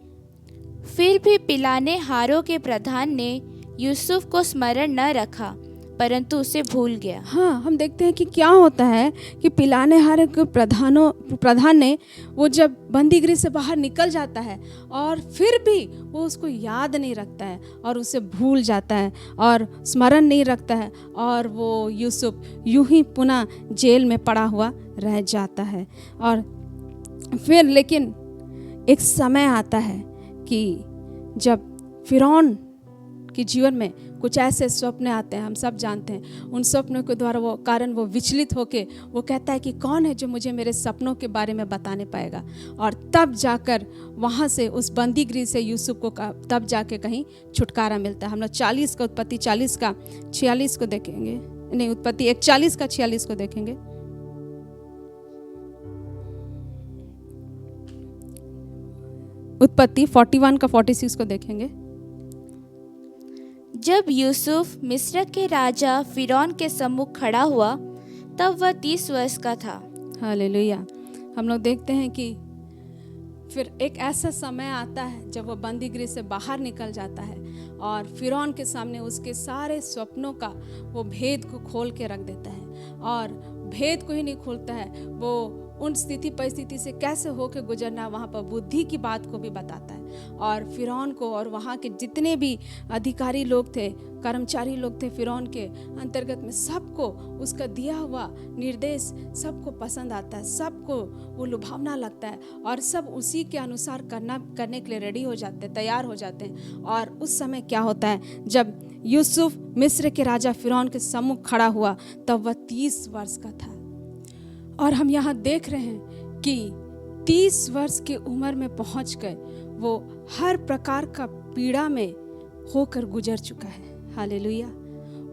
फिर भी पिलाने हारों के प्रधान ने यूसुफ को स्मरण न रखा, परंतु उसे भूल गया। हाँ, हम देखते हैं कि क्या होता है कि पिलाने हारे के प्रधान ने, वो जब बंदीगृह से बाहर निकल जाता है और फिर भी वो उसको याद नहीं रखता है और उसे भूल जाता है और स्मरण नहीं रखता है, और वो यूसुफ यूं ही पुनः जेल में पड़ा हुआ रह जाता है। और फिर लेकिन एक समय आता है कि जब फिरौन के जीवन में कुछ ऐसे स्वप्न आते हैं, हम सब जानते हैं। उन सपनों के द्वारा वो विचलित होके वो कहता है कि कौन है जो मुझे मेरे सपनों के बारे में बताने पाएगा। और तब जाकर वहाँ से, उस बंदीगृह से यूसुफ को तब जाके कहीं छुटकारा मिलता है। हम लोग 40 का, उत्पत्ति 40 का 46 को देखेंगे, नहीं, उत्पत्ति 41 का 46 को देखेंगे। उत्पत्ति 41 का 46 को देखेंगे। जब यूसुफ मिस्र के राजा फिरौन के सम्मुख खड़ा हुआ, तब वह 30 वर्ष का था। हालेलुया। हम लोग देखते हैं कि फिर एक ऐसा समय आता है जब वो बंदीगृह से बाहर निकल जाता है और फिरौन के सामने उसके सारे स्वप्नों का वो भेद को खोल के रख देता है। और भेद को ही नहीं खोलता है, वो उन स्थिति परिस्थिति से कैसे होकर गुजरना, वहाँ पर बुद्धि की बात को भी बताता है। और फिरौन को और वहाँ के जितने भी अधिकारी लोग थे, कर्मचारी लोग थे फिरौन के अंतर्गत में, सबको उसका दिया हुआ निर्देश सबको पसंद आता है, सबको वो लुभावना लगता है और सब उसी के अनुसार करने के लिए रेडी हो जाते हैं, तैयार हो जाते हैं। और उस समय क्या होता है, जब यूसुफ मिस्र के राजा फिरौन के सम्मुख खड़ा हुआ तब वह 30 वर्ष का था। और हम यहाँ देख रहे हैं कि 30 वर्ष की उम्र में पहुँच गए वो हर प्रकार का पीड़ा में होकर गुजर चुका है। हालेलुया।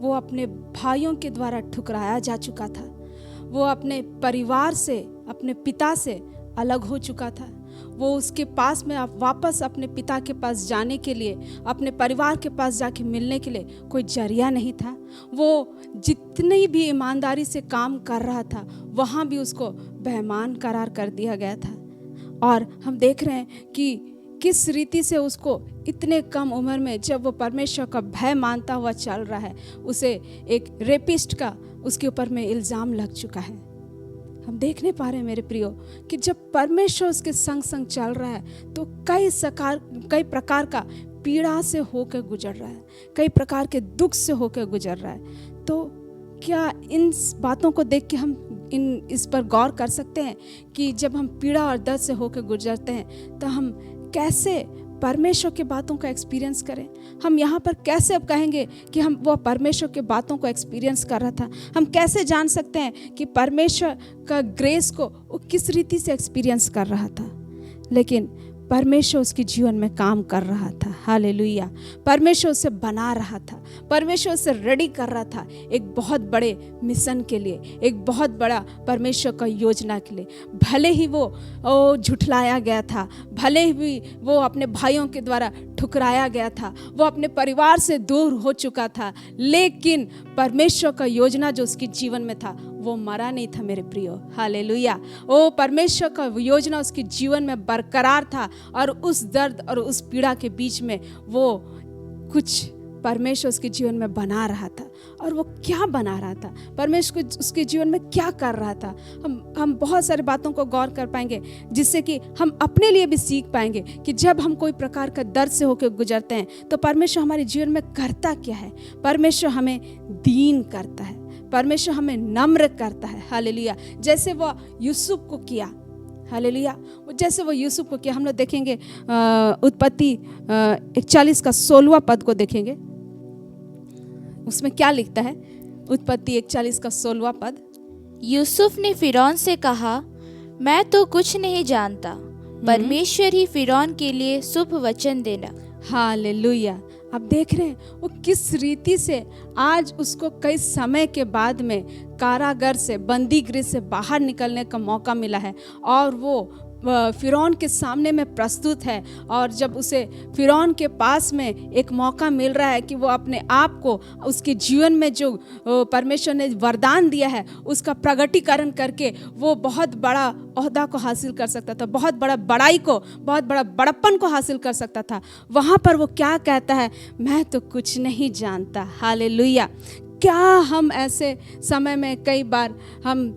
वो अपने भाइयों के द्वारा ठुकराया जा चुका था, वो अपने परिवार से, अपने पिता से अलग हो चुका था। वो उसके पास में वापस अपने पिता के पास जाने के लिए, अपने परिवार के पास जाके मिलने के लिए कोई जरिया नहीं था। वो जितनी भी ईमानदारी से काम कर रहा था वहाँ भी उसको बेईमान करार कर दिया गया था। और हम देख रहे हैं कि किस रीति से उसको इतने कम उम्र में, जब वो परमेश्वर का भय मानता हुआ चल रहा है, उसे एक रेपिस्ट का उसके ऊपर में इल्ज़ाम लग चुका है। हम देखने पा रहे हैं मेरे प्रियो कि जब परमेश्वर उसके संग संग चल रहा है तो कई प्रकार का पीड़ा से होकर गुजर रहा है, कई प्रकार के दुख से होकर गुजर रहा है। तो क्या इन बातों को देख के हम इस पर गौर कर सकते हैं कि जब हम पीड़ा और दर्द से होकर गुजरते हैं तो हम कैसे परमेश्वर के बातों का एक्सपीरियंस करें। हम यहाँ पर कैसे अब कहेंगे कि हम वो परमेश्वर के बातों को एक्सपीरियंस कर रहा था। हम कैसे जान सकते हैं कि परमेश्वर का ग्रेस को वो किस रीति से एक्सपीरियंस कर रहा था। लेकिन परमेश्वर उसके जीवन में काम कर रहा था। हालेलुया। परमेश्वर उसे बना रहा था, परमेश्वर उसे रेडी कर रहा था एक बहुत बड़े मिशन के लिए, एक बहुत बड़ा परमेश्वर का योजना के लिए। भले ही वो झुठलाया गया था, भले ही वो अपने भाइयों के द्वारा ठुकराया गया था, वो अपने परिवार से दूर हो चुका था, लेकिन परमेश्वर का योजना जो उसके जीवन में था वो मरा नहीं था मेरे प्रियो। हालेलुया। ओ परमेश्वर का योजना उसके जीवन में बरकरार था और उस दर्द और उस पीड़ा के बीच में वो कुछ परमेश्वर उसके जीवन में बना रहा था। और वो क्या बना रहा था, परमेश्वर उसके जीवन में क्या कर रहा था, हम बहुत सारी बातों को गौर कर पाएंगे जिससे कि हम अपने लिए भी सीख पाएंगे कि जब हम कोई प्रकार का दर्द से होकर गुजरते हैं तो परमेश्वर हमारे जीवन में करता क्या है। परमेश्वर हमें दीन करता है, परमेश्वर हमें नम्र करता है। हालेलुया। जैसे वो यूसुफ को किया, हालेलुया, जैसे वो यूसुफ को किया। हम लोग देखेंगे उत्पत्ति 41 का 16वां पद को देखेंगे, उसमें क्या लिखता है। उत्पत्ति 41 का 16वां पद। यूसुफ ने फिरौन से कहा, मैं तो कुछ नहीं जानता, परमेश्वर ही फिरौन के लिए शुभ वचन देना। हालेलुया। अब देख रहे हैं वो किस रीति से आज उसको कई समय के बाद में कारागार से, बंदी गृह से बाहर निकलने का मौका मिला है और वो फिरौन के सामने में प्रस्तुत है। और जब उसे फिरौन के पास में एक मौका मिल रहा है कि वो अपने आप को, उसके जीवन में जो परमेश्वर ने वरदान दिया है उसका प्रगटीकरण करके वो बहुत बड़ा ओहदा को हासिल कर सकता था, बहुत बड़ा बड़ाई को, बहुत बड़ा बड़प्पन को हासिल कर सकता था। वहाँ पर वो क्या कहता है, मैं तो कुछ नहीं जानता। हालेलुया। क्या हम ऐसे समय में कई बार हम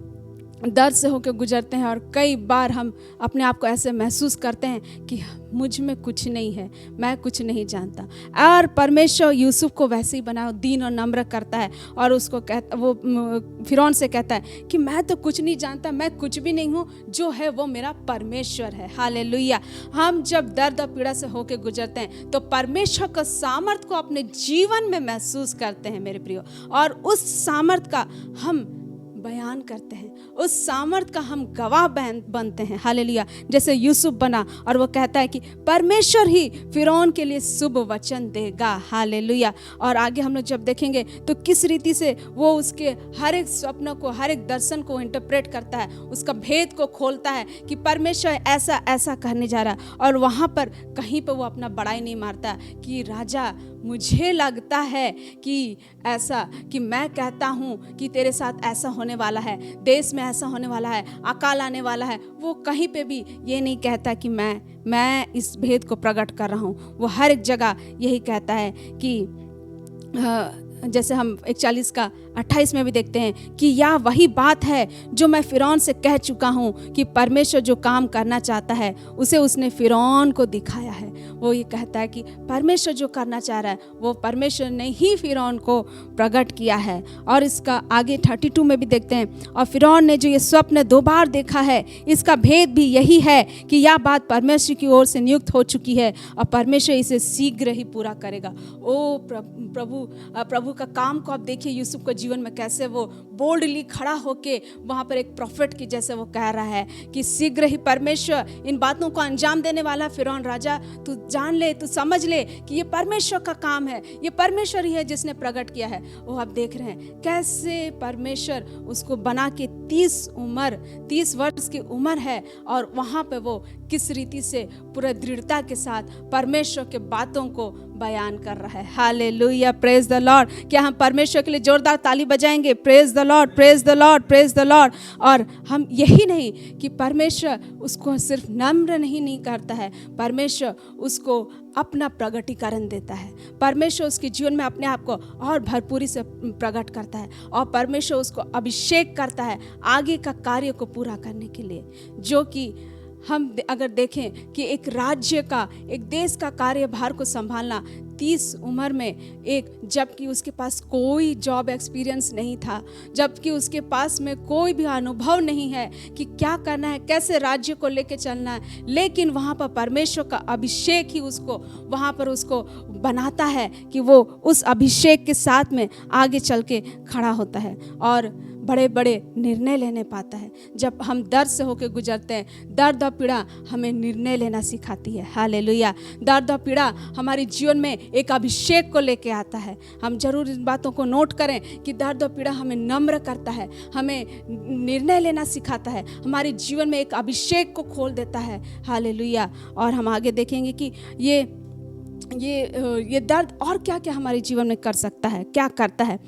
दर्द से होकर गुजरते हैं और कई बार हम अपने आप को ऐसे महसूस करते हैं कि मुझ में कुछ नहीं है, मैं कुछ नहीं जानता। और परमेश्वर यूसुफ को वैसे ही बना, दीन और नम्र करता है और उसको वो फिरौन से कहता है कि मैं तो कुछ नहीं जानता, मैं कुछ भी नहीं हूँ, जो है वो मेरा परमेश्वर है। हालेलुया। हम जब दर्द और पीड़ा से होकर गुजरते हैं तो परमेश्वर का सामर्थ को अपने जीवन में महसूस करते हैं मेरे प्रियो, और उस सामर्थ का हम बयान करते हैं, उस सामर्थ का हम गवाह बनते हैं। हालेलुया। जैसे यूसुफ बना और वो कहता है कि परमेश्वर ही फिरौन के लिए शुभ वचन देगा। हालेलुया। और आगे हम लोग जब देखेंगे तो किस रीति से वो उसके हर एक स्वप्न को, हर एक दर्शन को इंटरप्रेट करता है, उसका भेद को खोलता है कि परमेश्वर ऐसा ऐसा करने जा रहा है। और वहाँ पर कहीं पर वो अपना बड़ाई नहीं मारता कि राजा मुझे लगता है कि ऐसा, कि मैं कहता हूँ कि तेरे साथ ऐसा होने वाला है, देश में ऐसा होने वाला है, अकाल आने वाला है। वो कहीं पे भी ये नहीं कहता कि मैं इस भेद को प्रकट कर रहा हूँ। वो हर एक जगह यही कहता है कि जैसे हम 41 का 28 में भी देखते हैं कि यह वही बात है जो मैं फ़िरौन से कह चुका हूँ कि परमेश्वर जो काम करना चाहता है उसे उसने फ़िरौन को दिखाया है। वो ये कहता है कि परमेश्वर जो करना चाह रहा है वो परमेश्वर ने ही फ़िरौन को प्रकट किया है। और इसका आगे 32 में भी देखते हैं, और फ़िरौन ने जो ये स्वप्न 2 बार देखा है इसका भेद भी यही है कि यह बात परमेश्वर की ओर से नियुक्त हो चुकी है और परमेश्वर इसे शीघ्र ही पूरा करेगा। ओ प्रभु का काम को आप देखिए, यूसुफ के जीवन में कैसे वो बोल्डली खड़ा होके वहाँ पर एक प्रॉफिट की जैसे वो कह रहा है कि शीघ्र ही परमेश्वर इन बातों को अंजाम देने वाला। फ़िरौन राजा, तू जान ले, तू समझ ले कि ये परमेश्वर का काम है, ये परमेश्वर ही है जिसने प्रकट किया है। वो आप देख रहे हैं कैसे परमेश्वर उसको बना के 30 वर्ष की उम्र है और वहाँ पे वो किस रीति से पूरा दृढ़ता के साथ परमेश्वर के बातों को बयान कर रहा है। Hallelujah, praise the Lord. क्या हम परमेश्वर के लिए जोरदार ताली बजाएंगे? Praise the Lord, praise the Lord, praise the Lord. और हम यही नहीं कि परमेश्वर उसको सिर्फ नम्र नहीं करता है, परमेश्वर उसको अपना प्रगटीकरण देता है। परमेश्वर उसके जीवन में अपने आप को और भरपूरी से प्रकट करता है और परमेश्वर उसको अभिषेक करता है आगे का कार्य को पूरा करने के लिए। जो कि हम अगर देखें कि एक राज्य का, एक देश का कार्यभार को संभालना 30 उम्र में, एक जबकि उसके पास कोई जॉब एक्सपीरियंस नहीं था, जबकि उसके पास में कोई भी अनुभव नहीं है कि क्या करना है, कैसे राज्य को लेके चलना है, लेकिन वहाँ पर परमेश्वर का अभिषेक ही उसको वहाँ पर उसको बनाता है कि वो उस अभिषेक के साथ में आगे चल के खड़ा होता है और बड़े बड़े निर्णय लेने पाता है। जब हम दर्द से होकर गुजरते हैं, दर्द और पीड़ा हमें निर्णय लेना सिखाती है। हालेलुया। दर्द और पीड़ा हमारे जीवन में एक अभिषेक को लेके आता है। हम जरूर इन बातों को नोट करें कि दर्द और पीड़ा हमें नम्र करता है, हमें निर्णय लेना सिखाता है, हमारे जीवन में एक अभिषेक को खोल देता है। हालेलुया। और हम आगे देखेंगे कि ये दर्द और क्या क्या हमारे जीवन में कर सकता है, क्या करता है।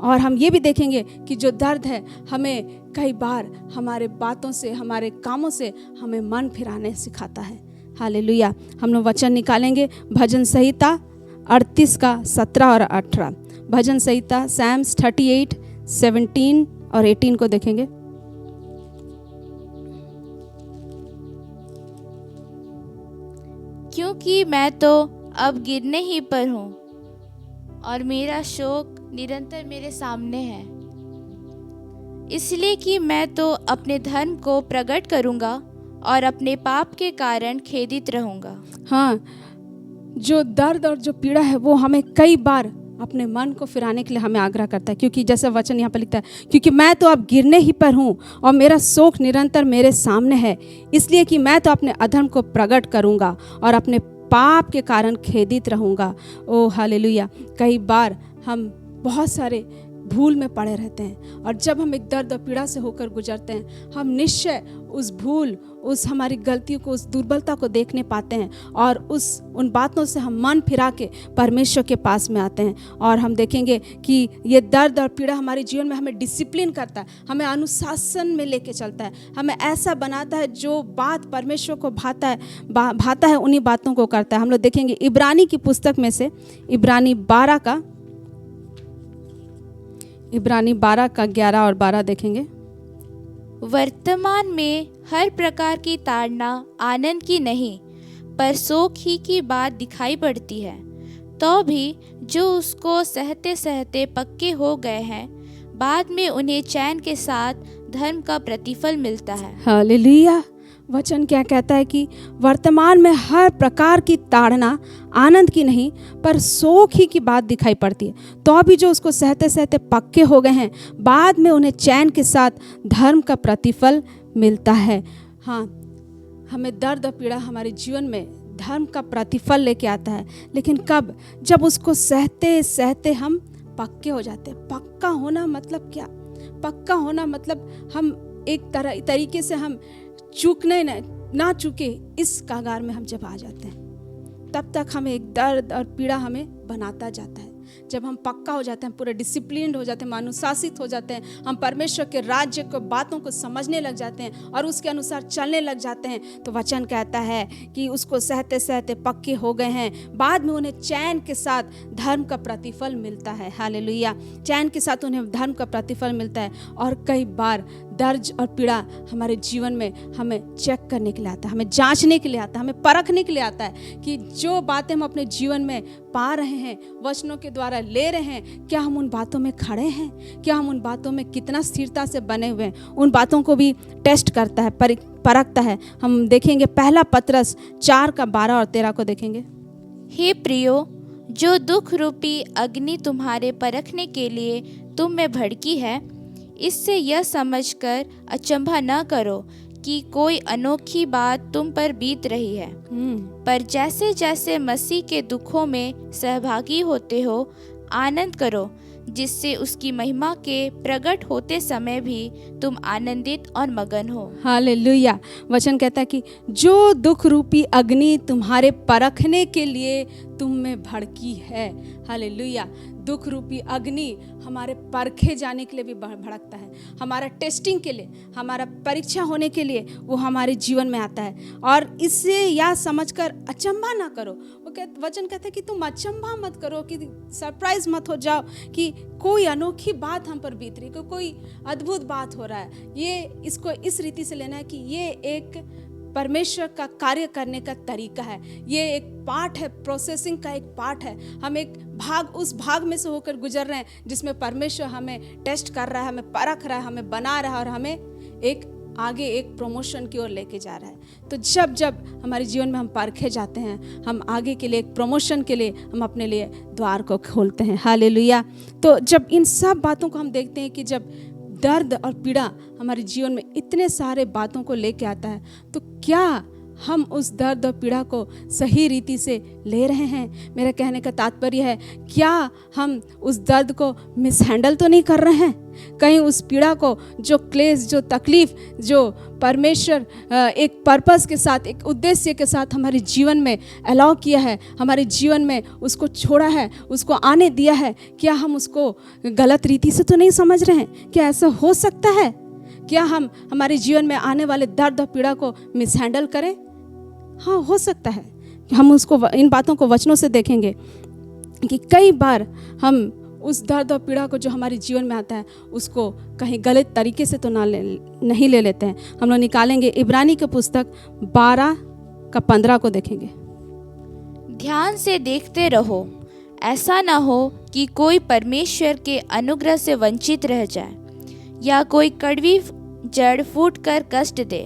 और हम ये भी देखेंगे कि जो दर्द है हमें कई बार हमारे बातों से, हमारे कामों से हमें मन फिराने सिखाता है। हालेलुया। हम लोग वचन निकालेंगे भजन संहिता 38 का 17 और 18। भजन संहिता सैम्स 38, 17 और 18 को देखेंगे। क्योंकि मैं तो अब गिरने ही पर हूँ और मेरा शोक निरंतर मेरे सामने है, इसलिए कि मैं तो अपने धर्म को प्रकट करूँगा और अपने पाप के कारण खेदित रहूँगा। हाँ, जो दर्द और जो पीड़ा है वो हमें कई बार अपने मन को फिराने के लिए हमें आग्रह करता है, क्योंकि जैसे वचन यहाँ पर लिखता है, क्योंकि मैं तो अब गिरने ही पर हूँ और मेरा शोक निरंतर मेरे सामने है, इसलिए कि मैं तो अपने अधर्म को प्रकट करूँगा और अपने पाप के कारण खेदित रहूँगा। ओ हालेलुया। कई बार हम बहुत सारे भूल में पड़े रहते हैं और जब हम एक दर्द और पीड़ा से होकर गुजरते हैं, हम निश्चय उस भूल, उस हमारी गलतियों को, उस दुर्बलता को देखने पाते हैं और उन बातों से हम मन फिरा के परमेश्वर के पास में आते हैं। और हम देखेंगे कि ये दर्द और पीड़ा हमारे जीवन में हमें डिसिप्लिन करता है, हमें अनुशासन में लेके चलता है, हमें ऐसा बनाता है जो बात परमेश्वर को भाता है उन्हीं बातों को करता है। हम लोग देखेंगे इब्रानी की पुस्तक में से इब्रानी 12 का 11 और 12 देखेंगे। वर्तमान में हर प्रकार की ताड़ना आनंद की नहीं पर शोक ही की बात दिखाई पड़ती है, तो भी जो उसको सहते सहते पक्के हो गए हैं, बाद में उन्हें चैन के साथ धर्म का प्रतिफल मिलता है। हालेलुया। वचन क्या कहता है कि वर्तमान में हर प्रकार की ताड़ना आनंद की नहीं पर शोक ही की बात दिखाई पड़ती है, तो भी जो उसको सहते सहते पक्के हो गए हैं, बाद में उन्हें चैन के साथ धर्म का प्रतिफल मिलता है। हाँ, हमें दर्द और पीड़ा हमारे जीवन में धर्म का प्रतिफल लेके आता है, लेकिन कब? जब उसको सहते सहते हम पक्के हो जाते हैं। पक्का होना मतलब क्या? पक्का होना मतलब हम एक तरीके से हम चूकने ना चूके इस कागार में हम जब आ जाते हैं, तब तक हमें एक दर्द और पीड़ा हमें बनाता जाता है। जब हम पक्का हो जाते हैं, पूरे डिसिप्लिन्ड हो जाते हैं, अनुशासित हो जाते हैं, हम परमेश्वर के राज्य को बातों को समझने लग जाते हैं और उसके अनुसार चलने लग जाते हैं, तो वचन कहता है कि उसको सहते सहते पक्के हो गए हैं। बाद में उन्हें चैन के साथ धर्म का प्रतिफल मिलता है। हालेलुया। चैन के साथ उन्हें धर्म का प्रतिफल मिलता है। और कई बार दर्द और पीड़ा हमारे जीवन में हमें चेक करने के लिए आता है, हमें जांचने के लिए आता है, हमें परखने के लिए आता है कि जो बातें हम अपने जीवन में पा रहे हैं, वचनों के द्वारा ले रहे हैं, क्या हम उन बातों में खड़े हैं, क्या हम उन बातों में कितना स्थिरता से बने हुए हैं। उन बातों को भी टेस्ट करता है, परखता है। हम देखेंगे पहला पतरस 4:12 और 13 को देखेंगे। हे प्रियो, जो दुख रूपी अग्नि तुम्हारे परखने के लिए तुम में भड़की है, इससे यह समझकर अचंभा न करो कि कोई अनोखी बात तुम पर बीत रही है, पर जैसे जैसे मसीह के दुखों में सहभागी होते हो, आनंद करो, जिससे उसकी महिमा के प्रकट होते समय भी तुम आनंदित और मगन हो। हालेलुया। वचन कहता है कि जो दुख रूपी अग्नि तुम्हारे परखने के लिए तुम में भड़की है। हालेलुया। दुख रूपी अग्नि हमारे परखे जाने के लिए भी भड़कता है, हमारा टेस्टिंग के लिए, हमारा परीक्षा होने के लिए वो हमारे जीवन में आता है। और इससे यह समझकर अचंभा ना करो। वचन कहता है कि तुम अचंभा मत करो, कि सरप्राइज मत हो जाओ कि कोई अनोखी बात हम पर बीत रही, कोई अद्भुत बात हो रहा है। ये इसको इस रीति से लेना है कि ये एक परमेश्वर का कार्य करने का तरीका है, ये एक पार्ट है, प्रोसेसिंग का एक पार्ट है। हम एक भाग, उस भाग में से होकर गुजर रहे हैं जिसमें परमेश्वर हमें टेस्ट कर रहा है, हमें परख रहा है, हमें बना रहा है और हमें एक आगे एक प्रमोशन की ओर लेके जा रहा है। तो जब जब हमारे जीवन में हम परखे जाते हैं, हम आगे के लिए, एक प्रमोशन के लिए हम अपने लिए द्वार को खोलते हैं। हालेलुया। तो जब इन सब बातों को हम देखते हैं कि जब दर्द और पीड़ा हमारे जीवन में इतने सारे बातों को लेके आता है, तो क्या हम उस दर्द और पीड़ा को सही रीति से ले रहे हैं? मेरा कहने का तात्पर्य है, क्या हम उस दर्द को मिसहैंडल तो नहीं कर रहे हैं? कहीं उस पीड़ा को, जो क्लेश, जो तकलीफ, जो परमेश्वर एक पर्पस के साथ, एक उद्देश्य के साथ हमारे जीवन में अलाउ किया है, हमारे जीवन में उसको छोड़ा है, उसको आने दिया है, क्या हम उसको गलत रीति से तो नहीं समझ रहे हैं? क्या ऐसा हो सकता है? क्या हम हमारे जीवन में आने वाले दर्द और पीड़ा को मिसहैंडल करें? हाँ, हो सकता है। हम उसको, इन बातों को वचनों से देखेंगे कि कई बार हम उस दर्द और पीड़ा को जो हमारे जीवन में आता है उसको कहीं गलत तरीके से तो नहीं ले लेते हैं। हम लोग निकालेंगे इब्रानी की पुस्तक 12:15 को देखेंगे। ध्यान से देखते रहो, ऐसा ना हो कि कोई परमेश्वर के अनुग्रह से वंचित रह जाए या कोई कड़वी जड़ फूटकर कष्ट दे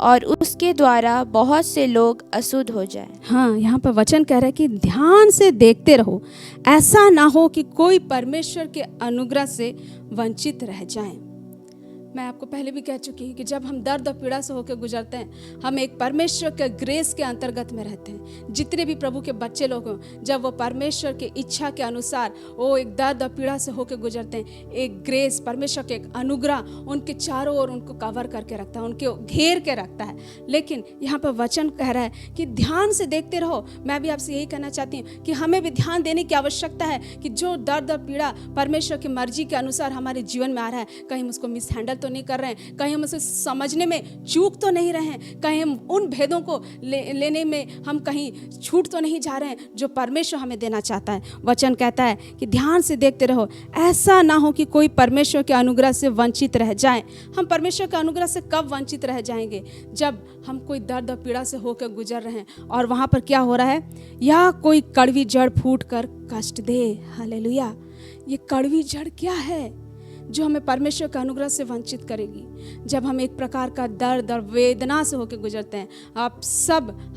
और उसके द्वारा बहुत से लोग अशुद्ध हो जाए। हाँ, यहाँ पर वचन कह रहा है कि ध्यान से देखते रहो, ऐसा ना हो कि कोई परमेश्वर के अनुग्रह से वंचित रह जाए। मैं आपको पहले भी कह चुकी हूँ कि जब हम दर्द और पीड़ा से होकर गुजरते हैं, हम एक परमेश्वर के ग्रेस के अंतर्गत में रहते हैं। जितने भी प्रभु के बच्चे लोग हों, जब वो परमेश्वर के इच्छा के अनुसार वो एक दर्द और पीड़ा से होकर गुजरते हैं, एक ग्रेस, परमेश्वर के एक अनुग्रह उनके चारों ओर उनको कवर करके रखता है, उनके घेर के रखता है। लेकिन यहाँ पर वचन कह रहा है कि ध्यान से देखते रहो। मैं भी आपसे यही कहना चाहती हूँ कि हमें भी ध्यान देने की आवश्यकता है कि जो दर्द और पीड़ा परमेश्वर की मर्जी के अनुसार हमारे जीवन में आ रहा है, कहीं हम उसको मिसहैंडल तो नहीं कर रहे हैं, कहीं हम उसे समझने में चूक तो नहीं रहे हैं, कहीं हम उन भेदों को लेने में हम कहीं छूट तो नहीं जा रहे हैं जो परमेश्वर हमें देना चाहता है। वचन कहता है कि ध्यान से देखते रहो, ऐसा ना हो कि कोई परमेश्वर के अनुग्रह से वंचित रह जाए। हम परमेश्वर के अनुग्रह से कब वंचित रह जाएंगे? जब हम कोई दर्द और पीड़ा से होकर गुजर रहे हैं और वहां पर क्या हो रहा है, या कोई कड़वी जड़ फूट कर कष्ट दे। हालेलुया। ये कड़वी जड़ क्या है जो हमें परमेश्वर के अनुग्रह से वंचित करेगी? जब हम एक प्रकार का दर्द और वेदना से होकर गुजरते हैं।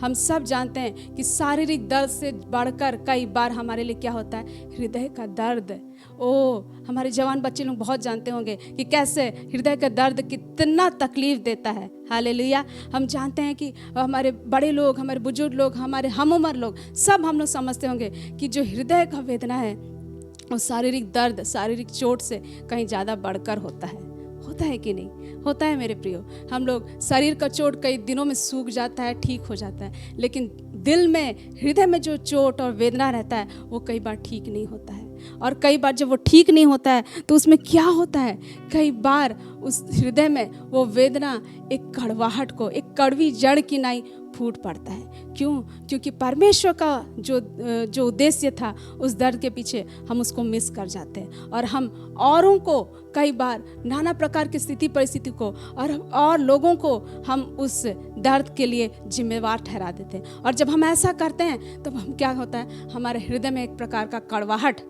हम सब जानते हैं कि शारीरिक दर्द से बढ़कर कई बार हमारे लिए क्या होता है, हृदय का दर्द। हमारे जवान बच्चे लोग बहुत जानते होंगे कि कैसे हृदय का दर्द कितना तकलीफ देता है। हालेलुया। हम जानते हैं कि हमारे बड़े लोग, हमारे बुजुर्ग लोग, हमारे हम उम्र लोग, सब हम लोग समझते होंगे कि जो हृदय का वेदना है वो शारीरिक दर्द, शारीरिक चोट से कहीं ज़्यादा बढ़कर होता है कि नहीं? होता है मेरे प्रियो। हम लोग, शरीर का चोट कई दिनों में सूख जाता है, ठीक हो जाता है, लेकिन दिल में, हृदय में जो चोट और वेदना रहता है वो कई बार ठीक नहीं होता है। और कई बार जब वो ठीक नहीं होता है तो उसमें क्या होता है, कई बार उस हृदय में वो वेदना एक कड़वाहट को, एक कड़वी जड़ की नाई फूट पड़ता है। क्यों? क्योंकि परमेश्वर का जो उद्देश्य था उस दर्द के पीछे हम उसको मिस कर जाते हैं और हम औरों को कई बार नाना प्रकार की स्थिति परिस्थिति को और लोगों को हम उस दर्द के लिए जिम्मेवार ठहरा देते हैं। और जब हम ऐसा करते हैं तो हम क्या होता है, हमारे हृदय में एक प्रकार का कड़वाहट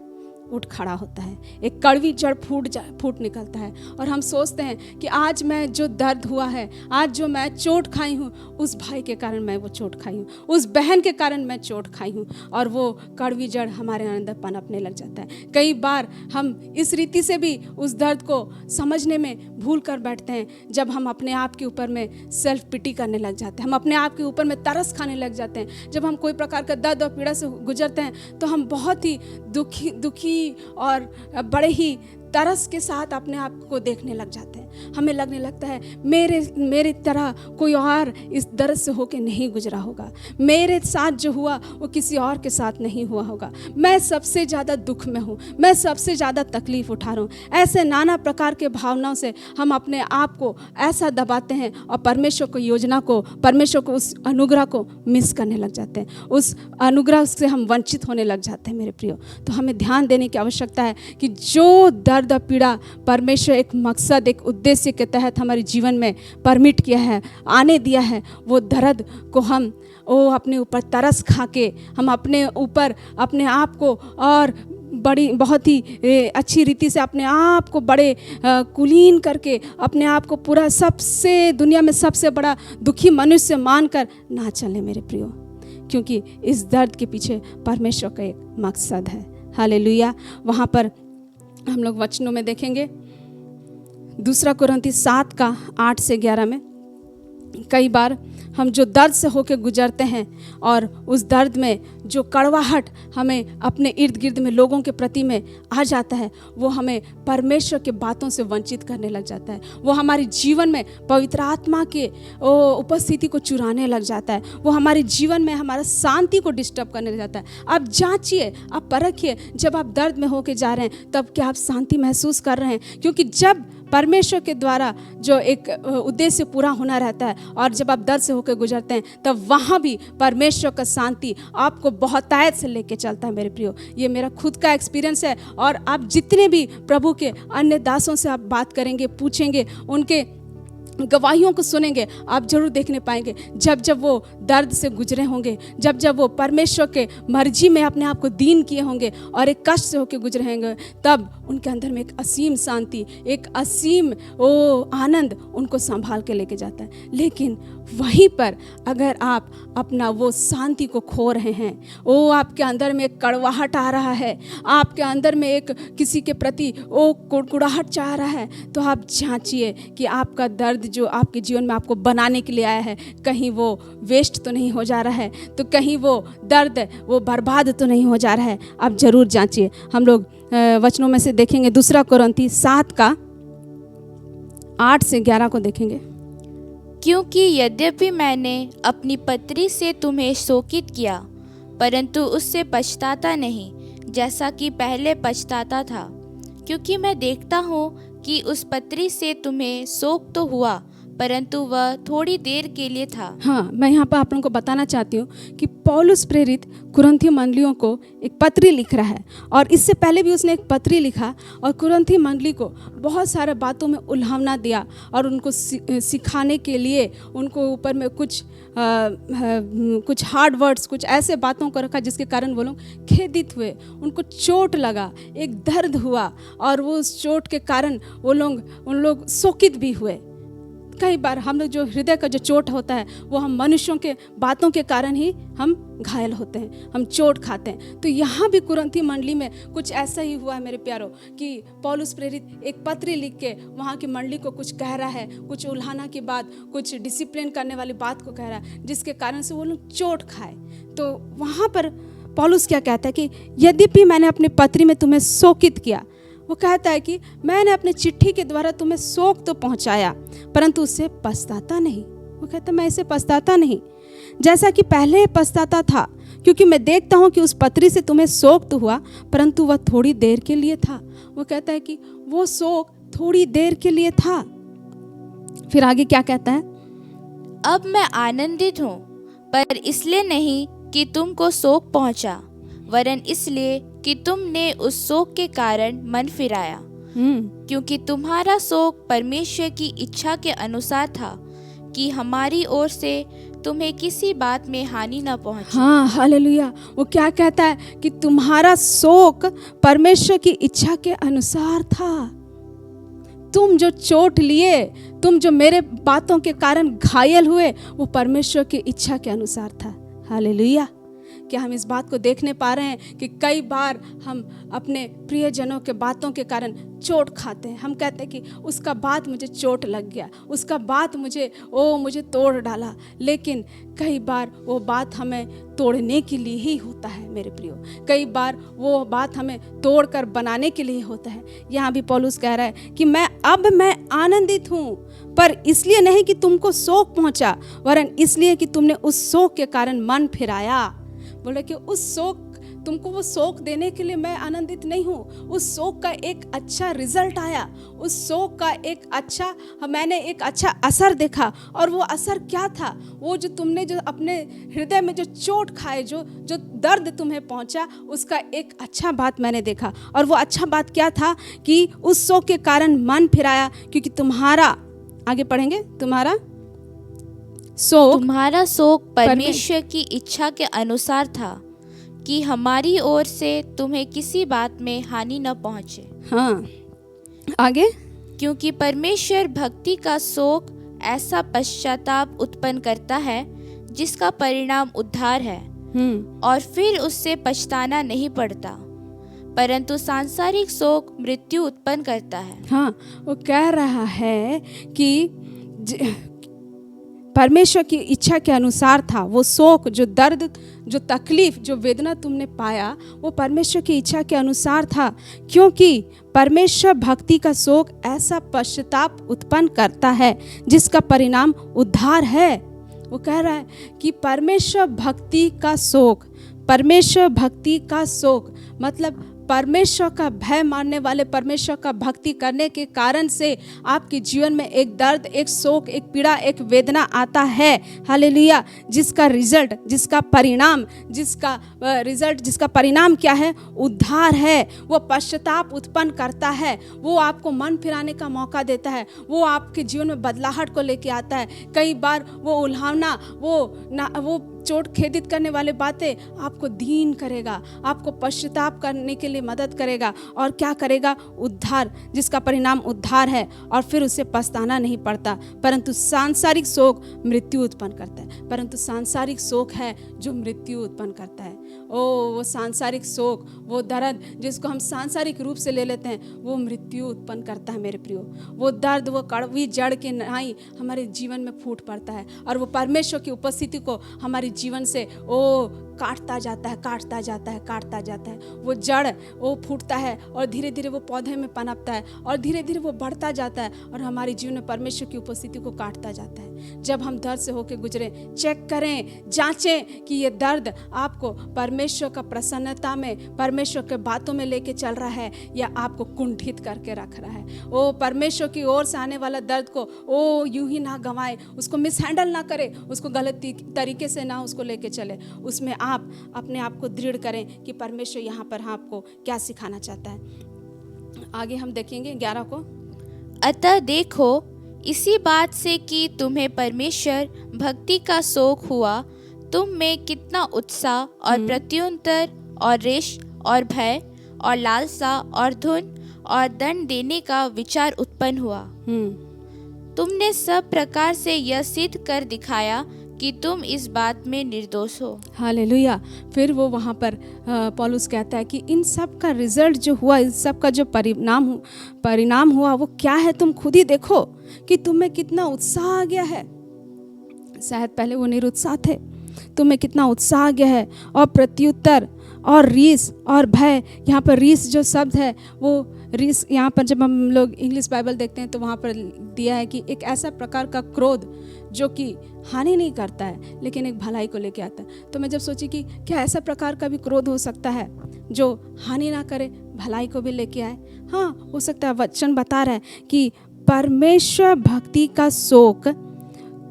उठ खड़ा होता है, एक कड़वी जड़ फूट निकलता है और हम सोचते हैं कि आज मैं जो दर्द हुआ है, आज जो मैं चोट खाई हूँ, उस भाई के कारण मैं वो चोट खाई हूँ, उस बहन के कारण मैं चोट खाई हूँ, और वो कड़वी जड़ हमारे अंदर पनपने लग जाता है। कई बार हम इस रीति से भी उस दर्द को समझने में भूल कर बैठते हैं, जब हम अपने आप के ऊपर में सेल्फ पिटी करने लग जाते हैं, हम अपने आप के ऊपर में तरस खाने लग जाते हैं। जब हम कोई प्रकार का दर्द और पीड़ा से गुजरते हैं तो हम बहुत ही दुखी और बड़े ही तरस के साथ अपने आप को देखने लग जाते हैं। हमें लगने लगता है मेरे तरह कोई और इस दर्द से होके नहीं गुजरा होगा, मेरे साथ जो हुआ वो किसी और के साथ नहीं हुआ होगा, मैं सबसे ज़्यादा दुख में हूँ, मैं सबसे ज़्यादा तकलीफ़ उठा रहा हूँ। ऐसे नाना प्रकार के भावनाओं से हम अपने आप को ऐसा दबाते हैं और परमेश्वर को योजना को, परमेश्वर को उस अनुग्रह को मिस करने लग जाते हैं, उस अनुग्रह से हम वंचित होने लग जाते हैं मेरे प्रियो। तो हमें ध्यान देने की आवश्यकता है कि जो दर्द पीड़ा परमेश्वर एक मकसद, एक उद्देश्य के तहत हमारे जीवन में परमिट किया है, आने दिया है, वो दर्द को हम अपने ऊपर तरस खा के हम अपने ऊपर अपने आप को और बहुत ही अच्छी रीति से अपने आप को बड़े कुलीन करके अपने आप को पूरा सबसे दुनिया में सबसे बड़ा दुखी मनुष्य मानकर ना चले मेरे प्रियो, क्योंकि इस दर्द के पीछे परमेश्वर का एक मकसद है। हालेलुया। वहाँ पर हम लोग वचनों में देखेंगे 2 कुरिन्थी 7:8-11 में, कई बार हम जो दर्द से होकर गुजरते हैं और उस दर्द में जो कड़वाहट हमें अपने इर्द गिर्द में लोगों के प्रति में आ जाता है, वो हमें परमेश्वर के बातों से वंचित करने लग जाता है, वो हमारे जीवन में पवित्र आत्मा के उपस्थिति को चुराने लग जाता है, वो हमारे जीवन में हमारा शांति को डिस्टर्ब करने लग जाता है। आप जांचिए, आप परखिए, जब आप दर्द में होके जा रहे हैं तब क्या आप शांति महसूस कर रहे हैं? क्योंकि जब परमेश्वर के द्वारा जो एक उद्देश्य पूरा होना रहता है और जब आप दर्द से होकर गुजरते हैं तब वहाँ भी परमेश्वर का शांति आपको बहुतायत से लेके चलता है मेरे प्रियो। ये मेरा खुद का एक्सपीरियंस है और आप जितने भी प्रभु के अन्य दासों से आप बात करेंगे, पूछेंगे, उनके गवाहियों को सुनेंगे, आप जरूर देखने पाएंगे जब जब वो दर्द से गुजरे होंगे, जब जब वो परमेश्वर के मर्जी में अपने आप को दीन किए होंगे और एक कष्ट से होकर गुजरे होंगे, तब उनके अंदर में एक असीम शांति, एक असीम आनंद उनको संभाल के लेके जाता है। लेकिन वहीं पर अगर आप अपना वो शांति को खो रहे हैं, आपके अंदर में एक कड़वाहट आ रहा है, आपके अंदर में एक किसी के प्रति कुड़कुड़ाहट चाह रहा है, तो आप जांचिए कि आपका दर्द जो आपके जीवन में आपको बनाने के लिए आया है, कहीं वो वेस्ट तो नहीं हो जा रहा है, तो कहीं वो दर्द वो बर्बाद तो नहीं हो जा रहा है। आप जरूर जांचिए। हम लोग वचनों में से देखेंगे 2 कुरिन्थी 7:8-11 को देखेंगे। क्योंकि यद्यपि मैंने अपनी पत्री से तुम्हें शोकित किया, परंतु उससे पछताता नहीं, जैसा कि पहले पछताता था, क्योंकि मैं देखता हूँ कि उस पत्री से तुम्हें शोक तो हुआ, परंतु वह थोड़ी देर के लिए था। हाँ, मैं यहाँ पर आप लोगों को बताना चाहती हूँ कि पौलुस प्रेरित कुरिन्थी मंडलियों को एक पत्री लिख रहा है, और इससे पहले भी उसने एक पत्री लिखा और कुरिन्थी मंडली को बहुत सारे बातों में उल्हावना दिया और उनको सिखाने के लिए उनको ऊपर में कुछ हार्ड वर्ड्स, कुछ ऐसे बातों को रखा जिसके कारण वो लोग खेदित हुए, उनको चोट लगा, एक दर्द हुआ, और वो उस चोट के कारण उन लोग शोकित भी हुए। कई बार हम लोग जो हृदय का जो चोट होता है वो हम मनुष्यों के बातों के कारण ही हम घायल होते हैं, हम चोट खाते हैं। तो यहाँ भी कुरिन्थी मंडली में कुछ ऐसा ही हुआ है मेरे प्यारों, कि पौलुस प्रेरित एक पत्री लिख के वहाँ की मंडली को कुछ कह रहा है, कुछ उल्हाना की बात, कुछ डिसिप्लिन करने वाली बात को कह रहा है, जिसके कारण से वो लोग चोट खाए। तो वहाँ पर पौलुस क्या कहता है कि यद्यपि मैंने अपनी पत्री में तुम्हें शोकित किया, वो कहता है कि मैंने अपनी चिट्ठी के द्वारा तुम्हें शोक तो पहुंचाया, परंतु उससे पछताता नहीं। वो कहता है मैं इसे पछताता नहीं, जैसा कि पहले पछताता था, क्योंकि मैं देखता हूँ कि उस पत्री से तुम्हें शोक तो हुआ, परंतु वह थोड़ी देर के लिए था। वो कहता है कि वो शोक थोड़ी देर के लिए था। फिर आगे क्या कहता है? अब मैं आनंदित हूँ, पर इसलिए नहीं कि तुमको शोक पहुँचा, वरन इसलिए कि तुमने उस शोक के कारण मन फिराया, क्योंकि तुम्हारा शोक परमेश्वर की इच्छा के अनुसार था कि हमारी ओर से तुम्हें किसी बात में हानि न पहुंचे। हाँ, हालेलुया। वो क्या कहता है कि तुम्हारा शोक परमेश्वर की इच्छा के अनुसार था। तुम जो चोट लिए, तुम जो मेरे बातों के कारण घायल हुए, वो परमेश्वर की इच्छा के अनुसार था। हालेलुया। क्या हम इस बात को देखने पा रहे हैं कि कई बार हम अपने प्रियजनों के बातों के कारण चोट खाते हैं। हम कहते हैं कि उसका बात मुझे चोट लग गया, उसका बात मुझे तोड़ डाला। लेकिन कई बार वो बात हमें तोड़ने के लिए ही होता है मेरे प्रियो। कई बार वो बात हमें तोड़कर बनाने के लिए होता है। यहाँ भी पौलुस कह रहा है कि मैं आनंदित हूँ, पर इसलिए नहीं कि तुमको शोक पहुंचा, वरन इसलिए कि तुमने उस शोक के कारण मन फिराया। बोले कि उस शोक, तुमको वो शोक देने के लिए मैं आनंदित नहीं हूँ। उस शोक का एक अच्छा रिजल्ट आया, उस शोक का मैंने एक अच्छा असर देखा। और वो असर क्या था? वो जो तुमने जो अपने हृदय में जो चोट खाए, जो दर्द तुम्हें पहुंचा, उसका एक अच्छा बात मैंने देखा। और वो अच्छा बात क्या था? कि उस शोक के कारण मन फिराया, क्योंकि तुम्हारा, आगे पढ़ेंगे, तुम्हारा शोक परमेश्वर की इच्छा के अनुसार था कि हमारी ओर से तुम्हें किसी बात में हानि न पहुंचे। हाँ, आगे। क्योंकि परमेश्वर भक्ति का शोक ऐसा पश्चाताप उत्पन्न करता है जिसका परिणाम उद्धार है, और फिर उससे पछताना नहीं पड़ता, परंतु सांसारिक शोक मृत्यु उत्पन्न करता है। हाँ, वो कह रहा है कि परमेश्वर की इच्छा के अनुसार था। वो शोक, जो दर्द, जो तकलीफ, जो वेदना तुमने पाया, वो परमेश्वर की इच्छा के अनुसार था। क्योंकि परमेश्वर भक्ति का शोक ऐसा पश्चाताप उत्पन्न करता है जिसका परिणाम उद्धार है। वो कह रहा है कि परमेश्वर भक्ति का शोक मतलब परमेश्वर का भय मानने वाले, परमेश्वर का भक्ति करने के कारण से आपके जीवन में एक दर्द, एक शोक, एक पीड़ा, एक वेदना आता है। हालेलुया। जिसका परिणाम क्या है? उद्धार है। वो पश्चाताप उत्पन्न करता है, वो आपको मन फिराने का मौका देता है, वो आपके जीवन में बदलाहट को लेके आता है। कई बार वो उल्हावना, वो चोट खेदित करने वाले बातें आपको दीन करेगा, आपको पश्चाताप करने के लिए मदद करेगा। और क्या करेगा? उद्धार, जिसका परिणाम उद्धार है, और फिर उसे पछताना नहीं पड़ता। परंतु सांसारिक शोक मृत्यु उत्पन्न करता है। परंतु सांसारिक शोक है जो मृत्यु उत्पन्न करता है। वो सांसारिक शोक, वो दर्द जिसको हम सांसारिक रूप से ले लेते हैं, वो मृत्यु उत्पन्न करता है मेरे प्रियो। वो दर्द, वो कड़वी जड़ के नाई हमारे जीवन में फूट पड़ता है, और वो परमेश्वर की उपस्थिति को हमारे जीवन से काटता जाता है। वो जड़ वो फूटता है, और धीरे धीरे वो पौधे में पनपता है, और धीरे धीरे वो बढ़ता जाता है, और हमारे जीवन में परमेश्वर की उपस्थिति को काटता जाता है। जब हम दर्द से होकर गुजरे, चेक करें, जांचें कि ये दर्द आपको परमेश्वर का प्रसन्नता में, परमेश्वर के बातों में लेके चल रहा है, या आपको कुंठित करके रख रहा है। वो परमेश्वर की ओर से आने वाला दर्द को यूं ही ना गंवाए, उसको मिसहैंडल ना करे, उसको गलत तरीके से ना उसको लेके चले। उसमें आप अपने आप को दृढ़ करें कि परमेश्वर यहाँ पर आपको क्या सिखाना चाहता है। आगे हम देखेंगे 11 को। अतः देखो, इसी बात से कि तुम्हें परमेश्वर भक्ति का शोक हुआ, तुम में कितना उत्साह और प्रत्युत्तर और रेश और भय और लालसा और धुन और दंड देने का विचार उत्पन्न हुआ। तुमने सब प्रकार से यह सिद्ध कर दिखाया कि तुम इस बात में निर्दोष हो। हालेलुया। फिर वो वहाँ पर पौलुस कहता है कि इन सब का रिजल्ट जो हुआ, इन सब का जो परिणाम हुआ, वो क्या है? तुम खुद ही देखो कि तुम में कितना उत्साह आ गया है। शायद पहले वो निरुत्साह थे, तुम्हें कितना उत्साह आ गया है, और प्रत्युत्तर और रीस और भय। यहाँ पर रीस जो शब्द है वो रीस, यहाँ पर जब हम लोग इंग्लिश बाइबल देखते हैं तो वहाँ पर दिया है कि एक ऐसा प्रकार का क्रोध जो कि हानि नहीं करता है लेकिन एक भलाई को लेके आता है। तो मैं जब सोची कि क्या ऐसा प्रकार का भी क्रोध हो सकता है जो हानि ना करे, भलाई को भी लेके आए। हाँ, हो सकता है। वचन बता रहा है कि परमेश्वर भक्ति का शोक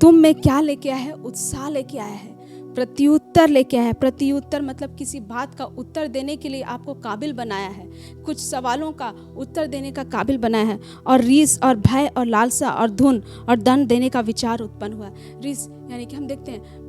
तुम में क्या लेके आया है? उत्साह लेके आया है, प्रत्युत्तर लेके आया है। प्रत्युत्तर मतलब किसी बात का उत्तर देने के लिए आपको काबिल बनाया है, कुछ सवालों का उत्तर देने का काबिल बनाया है। और रीस और भय और लालसा और धुन और दंड देने का विचार उत्पन्न हुआ। रीस यानी कि हम देखते हैं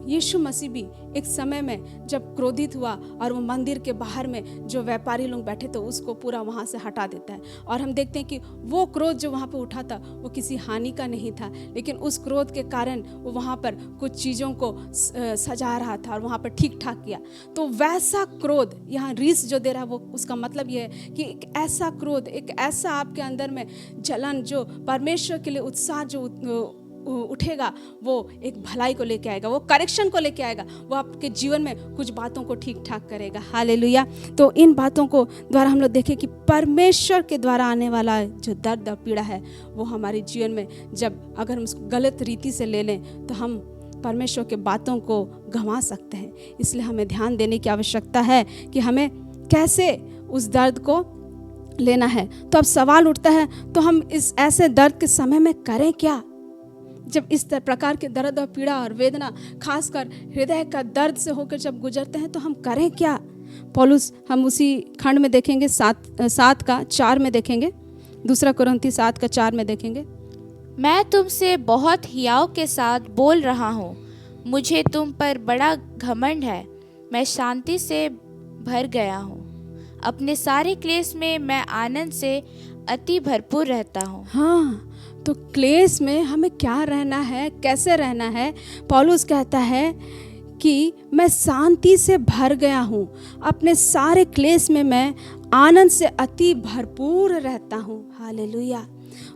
यीशु मसीह भी एक समय में जब क्रोधित हुआ और वो मंदिर के बाहर में जो व्यापारी लोग बैठे थे उसको पूरा वहाँ से हटा देता है। और हम देखते हैं कि वो क्रोध जो वहाँ पे उठा था वो किसी हानि का नहीं था, लेकिन उस क्रोध के कारण वो वहाँ पर कुछ चीज़ों को सजा रहा था और वहाँ पर ठीक ठाक किया। तो वैसा क्रोध यहाँ रीस जो दे रहा है वो उसका मतलब ये है कि एक ऐसा क्रोध, एक ऐसा आपके अंदर में जलन जो परमेश्वर के लिए उत्साह जो उठेगा वो एक भलाई को लेके आएगा, वो करेक्शन को लेके आएगा, वो आपके जीवन में कुछ बातों को ठीक ठाक करेगा। हालेलुया। तो इन बातों को द्वारा हम लोग देखें कि परमेश्वर के द्वारा आने वाला जो दर्द और पीड़ा है वो हमारे जीवन में जब अगर हम उसको गलत रीति से ले लें तो हम परमेश्वर के बातों को गंवा सकते हैं। इसलिए हमें ध्यान देने की आवश्यकता है कि हमें कैसे उस दर्द को लेना है। तो अब सवाल उठता है, तो हम इस ऐसे दर्द के समय में करें क्या? जब इस प्रकार के दर्द और पीड़ा और वेदना खासकर हृदय का दर्द से होकर जब गुजरते हैं तो हम करें क्या? पौलुस, हम उसी खंड में देखेंगे 7:4 में देखेंगे, 2 कुरिन्थी 7:4 में देखेंगे। मैं तुमसे बहुत हियाव के साथ बोल रहा हूँ, मुझे तुम पर बड़ा घमंड है, मैं शांति से भर गया हूँ, अपने सारे क्लेश में मैं आनंद से अति भरपूर रहता हूँ। हाँ, तो क्लेश में हमें क्या रहना है, कैसे रहना है? पौलुस कहता है कि मैं शांति से भर गया हूँ, अपने सारे क्लेश में मैं आनंद से अति भरपूर रहता हूँ। हालेलुया।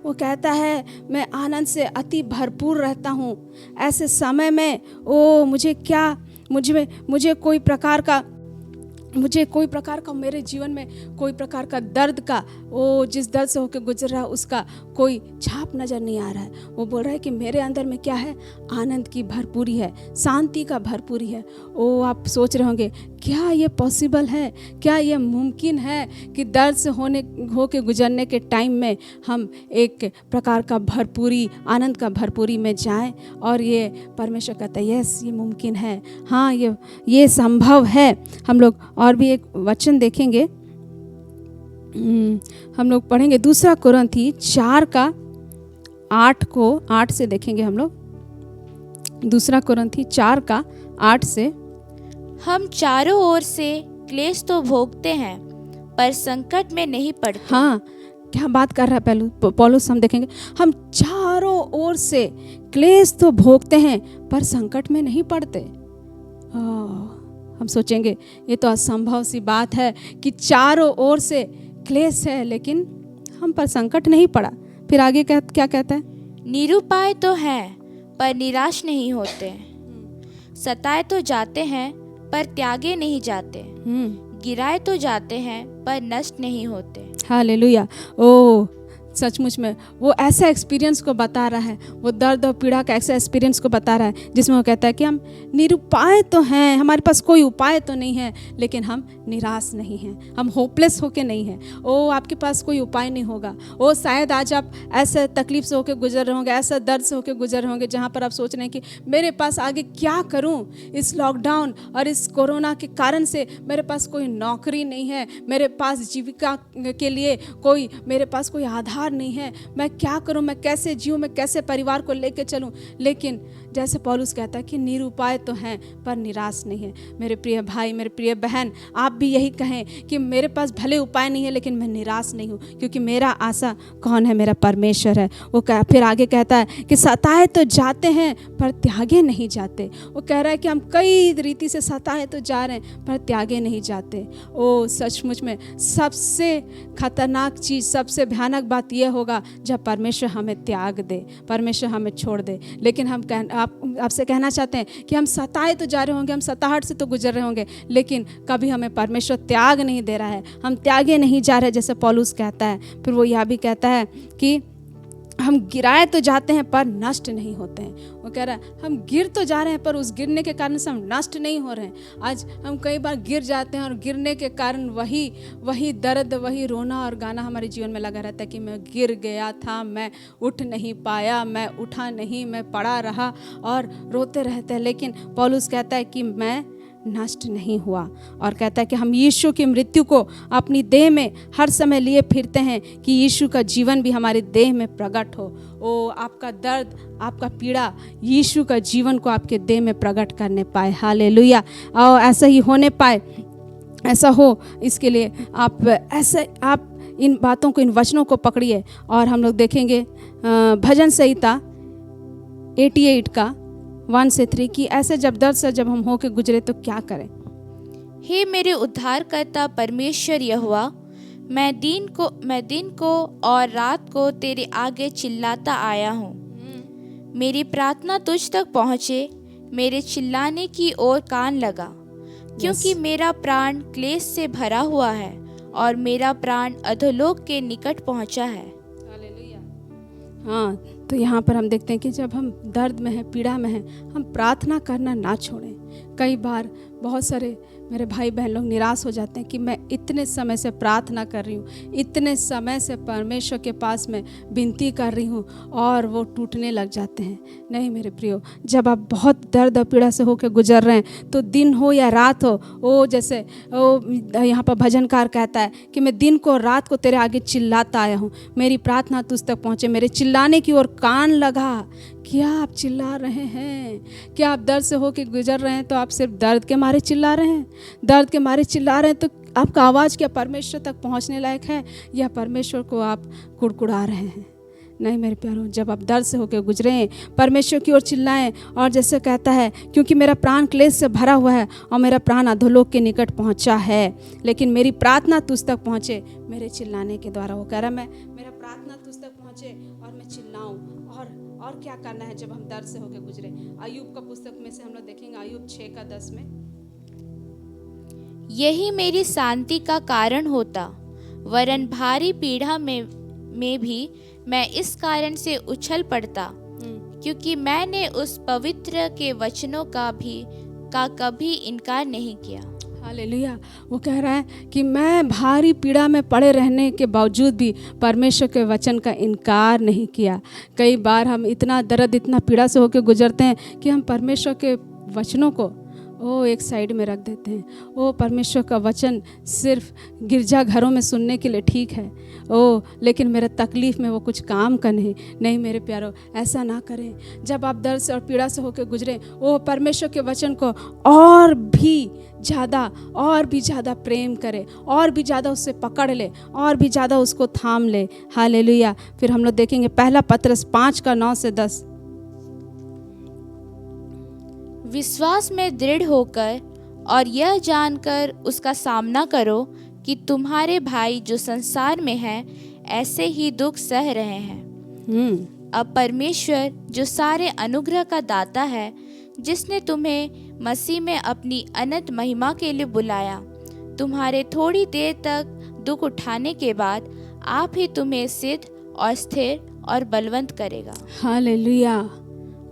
वो कहता है मैं आनंद से अति भरपूर रहता हूँ। ऐसे समय में मुझे कोई प्रकार का मेरे जीवन में कोई प्रकार का दर्द का जिस दर्द से होकर गुजर रहा है उसका कोई छाप नज़र नहीं आ रहा है। वो बोल रहा है कि मेरे अंदर में क्या है? आनंद की भरपूरी है, शांति का भरपूरी है। आप सोच रहे होंगे क्या ये पॉसिबल है? क्या ये मुमकिन है कि दर्द से होके गुजरने के टाइम में हम एक प्रकार का भरपूरी, आनंद का भरपूरी में जाएं? और ये परमेश्वर कहता है यस, ये मुमकिन है। हाँ, ये संभव है। हम लोग और भी एक वचन देखेंगे, हम लोग पढ़ेंगे 2 कुरिन्थी 4:8 से देखेंगे हम लोग। 2 कुरिन्थी 4:8 से, हम चारों ओर से क्लेश तो भोगते हैं पर संकट में नहीं पड़ते। हाँ, क्या बात कर रहा है पौलुस? हम देखेंगे हम चारों ओर से क्लेश तो भोगते हैं पर संकट में नहीं पड़ते। हम सोचेंगे ये तो असंभव सी बात है कि चारों ओर से क्लेश है लेकिन हम पर संकट नहीं पड़ा। फिर आगे क्या कहता है? निरुपाय तो हैं पर निराश नहीं होते, सताए तो जाते हैं पर त्यागे नहीं जाते, गिराए तो जाते हैं पर नष्ट नहीं होते। हालेलुया। सचमुच में वो ऐसा एक्सपीरियंस को बता रहा है, वो दर्द और पीड़ा का ऐसा एक्सपीरियंस को बता रहा है जिसमें वो कहता है कि हम निरुपाय तो हैं, हमारे पास कोई उपाय तो नहीं है, लेकिन हम निराश नहीं हैं, हम होपलेस होके नहीं हैं। आपके पास कोई उपाय नहीं होगा। शायद आज आप ऐसे तकलीफ से होकर गुजर रहे होंगे, ऐसा दर्द से होकर गुजर रहे होंगे जहाँ पर आप सोच रहे हैं कि मेरे पास आगे क्या करूँ? इस लॉकडाउन और इस कोरोना के कारण से मेरे पास कोई नौकरी नहीं है, मेरे पास जीविका के लिए मेरे पास कोई आधार नहीं है, मैं क्या करूं? मैं कैसे जीऊं? मैं कैसे परिवार को लेकर चलूं? लेकिन जैसे पौलुस कहता है कि निरुपाय तो हैं पर निराश नहीं है। मेरे प्रिय भाई, मेरे प्रिय बहन, आप भी यही कहें कि मेरे पास भले उपाय नहीं है लेकिन मैं निराश नहीं हूं, क्योंकि मेरा आशा कौन है? मेरा परमेश्वर है। फिर आगे कहता है कि सताए तो जाते हैं पर त्यागे नहीं जाते। वो कह रहा है कि हम कई रीति से सताए तो जा रहे हैं पर त्यागे नहीं जाते। सचमुच में सबसे खतरनाक चीज़, सबसे भयानक बात यह होगा जब परमेश्वर हमें त्याग दे, परमेश्वर हमें छोड़ दे। लेकिन आपसे कहना चाहते हैं कि हम सताए तो जा रहे होंगे, हम सताहट से तो गुजर रहे होंगे, लेकिन कभी हमें परमेश्वर त्याग नहीं दे रहा है, हम त्यागे नहीं जा रहे, जैसे पौलुस कहता है। फिर वो यह भी कहता है कि हम गिराए तो जाते हैं पर नष्ट नहीं होते हैं। वो कह रहा है हम गिर तो जा रहे हैं पर उस गिरने के कारण से हम नष्ट नहीं हो रहे हैं। आज हम कई बार गिर जाते हैं और गिरने के कारण वही दर्द, वही रोना और गाना हमारे जीवन में लगा रहता है कि मैं गिर गया था, मैं उठ नहीं पाया, मैं उठा नहीं, मैं पड़ा रहा और रोते रहते हैं। लेकिन पौलुस कहता है कि मैं नष्ट नहीं हुआ और कहता है कि हम यीशु की मृत्यु को अपनी देह में हर समय लिए फिरते हैं कि यीशु का जीवन भी हमारी देह में प्रकट हो। ओ आपका दर्द, आपका पीड़ा यीशु का जीवन को आपके देह में प्रकट करने पाए। हालेलुया। और ऐसा ही होने पाए, ऐसा हो, इसके लिए आप इन बातों को, इन वचनों को पकड़िए। और हम लोग देखेंगे भजन संहिता 88 का 1 से 3 की ऐसे जब दर्द से जब हम होके गुजरे तो क्या करें। हे मेरे उद्धारकर्ता परमेश्वर यहोवा, मैं दिन को और रात को तेरे आगे चिल्लाता आया हूँ। मेरी प्रार्थना तुझ तक पहुँचे, मेरे चिल्लाने की ओर कान लगा, क्योंकि मेरा प्राण क्लेश से भरा हुआ है और मेरा प्राण अधोलोक के निकट पहुँचा है। हाँ, तो यहाँ पर हम देखते हैं कि जब हम दर्द में हैं, पीड़ा में हैं, हम प्रार्थना करना ना छोड़ें। कई बार बहुत सारे मेरे भाई बहन लोग निराश हो जाते हैं कि मैं इतने समय से प्रार्थना कर रही हूँ, इतने समय से परमेश्वर के पास में विनती कर रही हूँ, और वो टूटने लग जाते हैं। नहीं मेरे प्रियो, जब आप बहुत दर्द और पीड़ा से होकर गुजर रहे हैं तो दिन हो या रात हो, वो जैसे वो यहाँ पर भजनकार कहता है कि मैं दिन को रात को तेरे आगे चिल्लाता आया हूँ, मेरी प्रार्थना तुझ तक पहुँचे, मेरे चिल्लाने की ओर कान लगा। क्या आप चिल्ला रहे हैं? क्या आप दर्द से होकर गुजर रहे हैं तो आप सिर्फ दर्द के मारे चिल्ला रहे हैं? दर्द के मारे चिल्ला रहे हैं तो आपका आवाज़ क्या परमेश्वर तक पहुंचने लायक है, या परमेश्वर को आप कुड़कुड़ा रहे हैं? नहीं मेरे प्यारों, जब आप दर्द से होकर गुजरे हैं, परमेश्वर की ओर चिल्लाएं। और जैसे कहता है, क्योंकि मेरा प्राण क्लेश से भरा हुआ है और मेरा प्राण अधोलोक के निकट पहुंचा है, लेकिन मेरी प्रार्थना तुझ तक पहुंचे मेरे चिल्लाने के द्वारा। वो कह रहा है मेरा प्रार्थना तुझ तक पहुंचे और मैं चिल्लाऊं। और क्या करना है जब हम दर्द से होकर गुजरे? अय्यूब का पुस्तक में से हम लोग देखेंगे, अय्यूब 6:10 में, यही मेरी शांति का कारण होता, वरन भारी पीड़ा में भी मैं इस कारण से उछल पड़ता, क्योंकि मैंने उस पवित्र के वचनों का कभी इनकार नहीं किया। हालेलुया। वो कह रहा है कि मैं भारी पीड़ा में पड़े रहने के बावजूद भी परमेश्वर के वचन का इनकार नहीं किया। कई बार हम इतना दर्द, इतना पीड़ा से होकर गुजरते हैं कि हम परमेश्वर के वचनों को एक साइड में रख देते हैं। परमेश्वर का वचन सिर्फ गिरजा घरों में सुनने के लिए ठीक है, लेकिन मेरे तकलीफ़ में वो कुछ काम का नहीं मेरे प्यारों, ऐसा ना करें। जब आप दर्द से और पीड़ा से होकर गुजरें, परमेश्वर के वचन को और भी ज़्यादा प्रेम करें, और भी ज़्यादा उससे पकड़ ले, और भी ज़्यादा उसको थाम ले। हालेलुया। फिर हम लोग देखेंगे पहला पत्रस 5:9 से 10। विश्वास में दृढ़ होकर और यह जानकर उसका सामना करो कि तुम्हारे भाई जो संसार में हैं ऐसे ही दुख सह रहे हैं। अब परमेश्वर जो सारे अनुग्रह का दाता है, जिसने तुम्हें मसीह में अपनी अनंत महिमा के लिए बुलाया, तुम्हारे थोड़ी देर तक दुख उठाने के बाद आप ही तुम्हें सिद्ध और स्थिर और बलवंत करेगा। हालेलुया।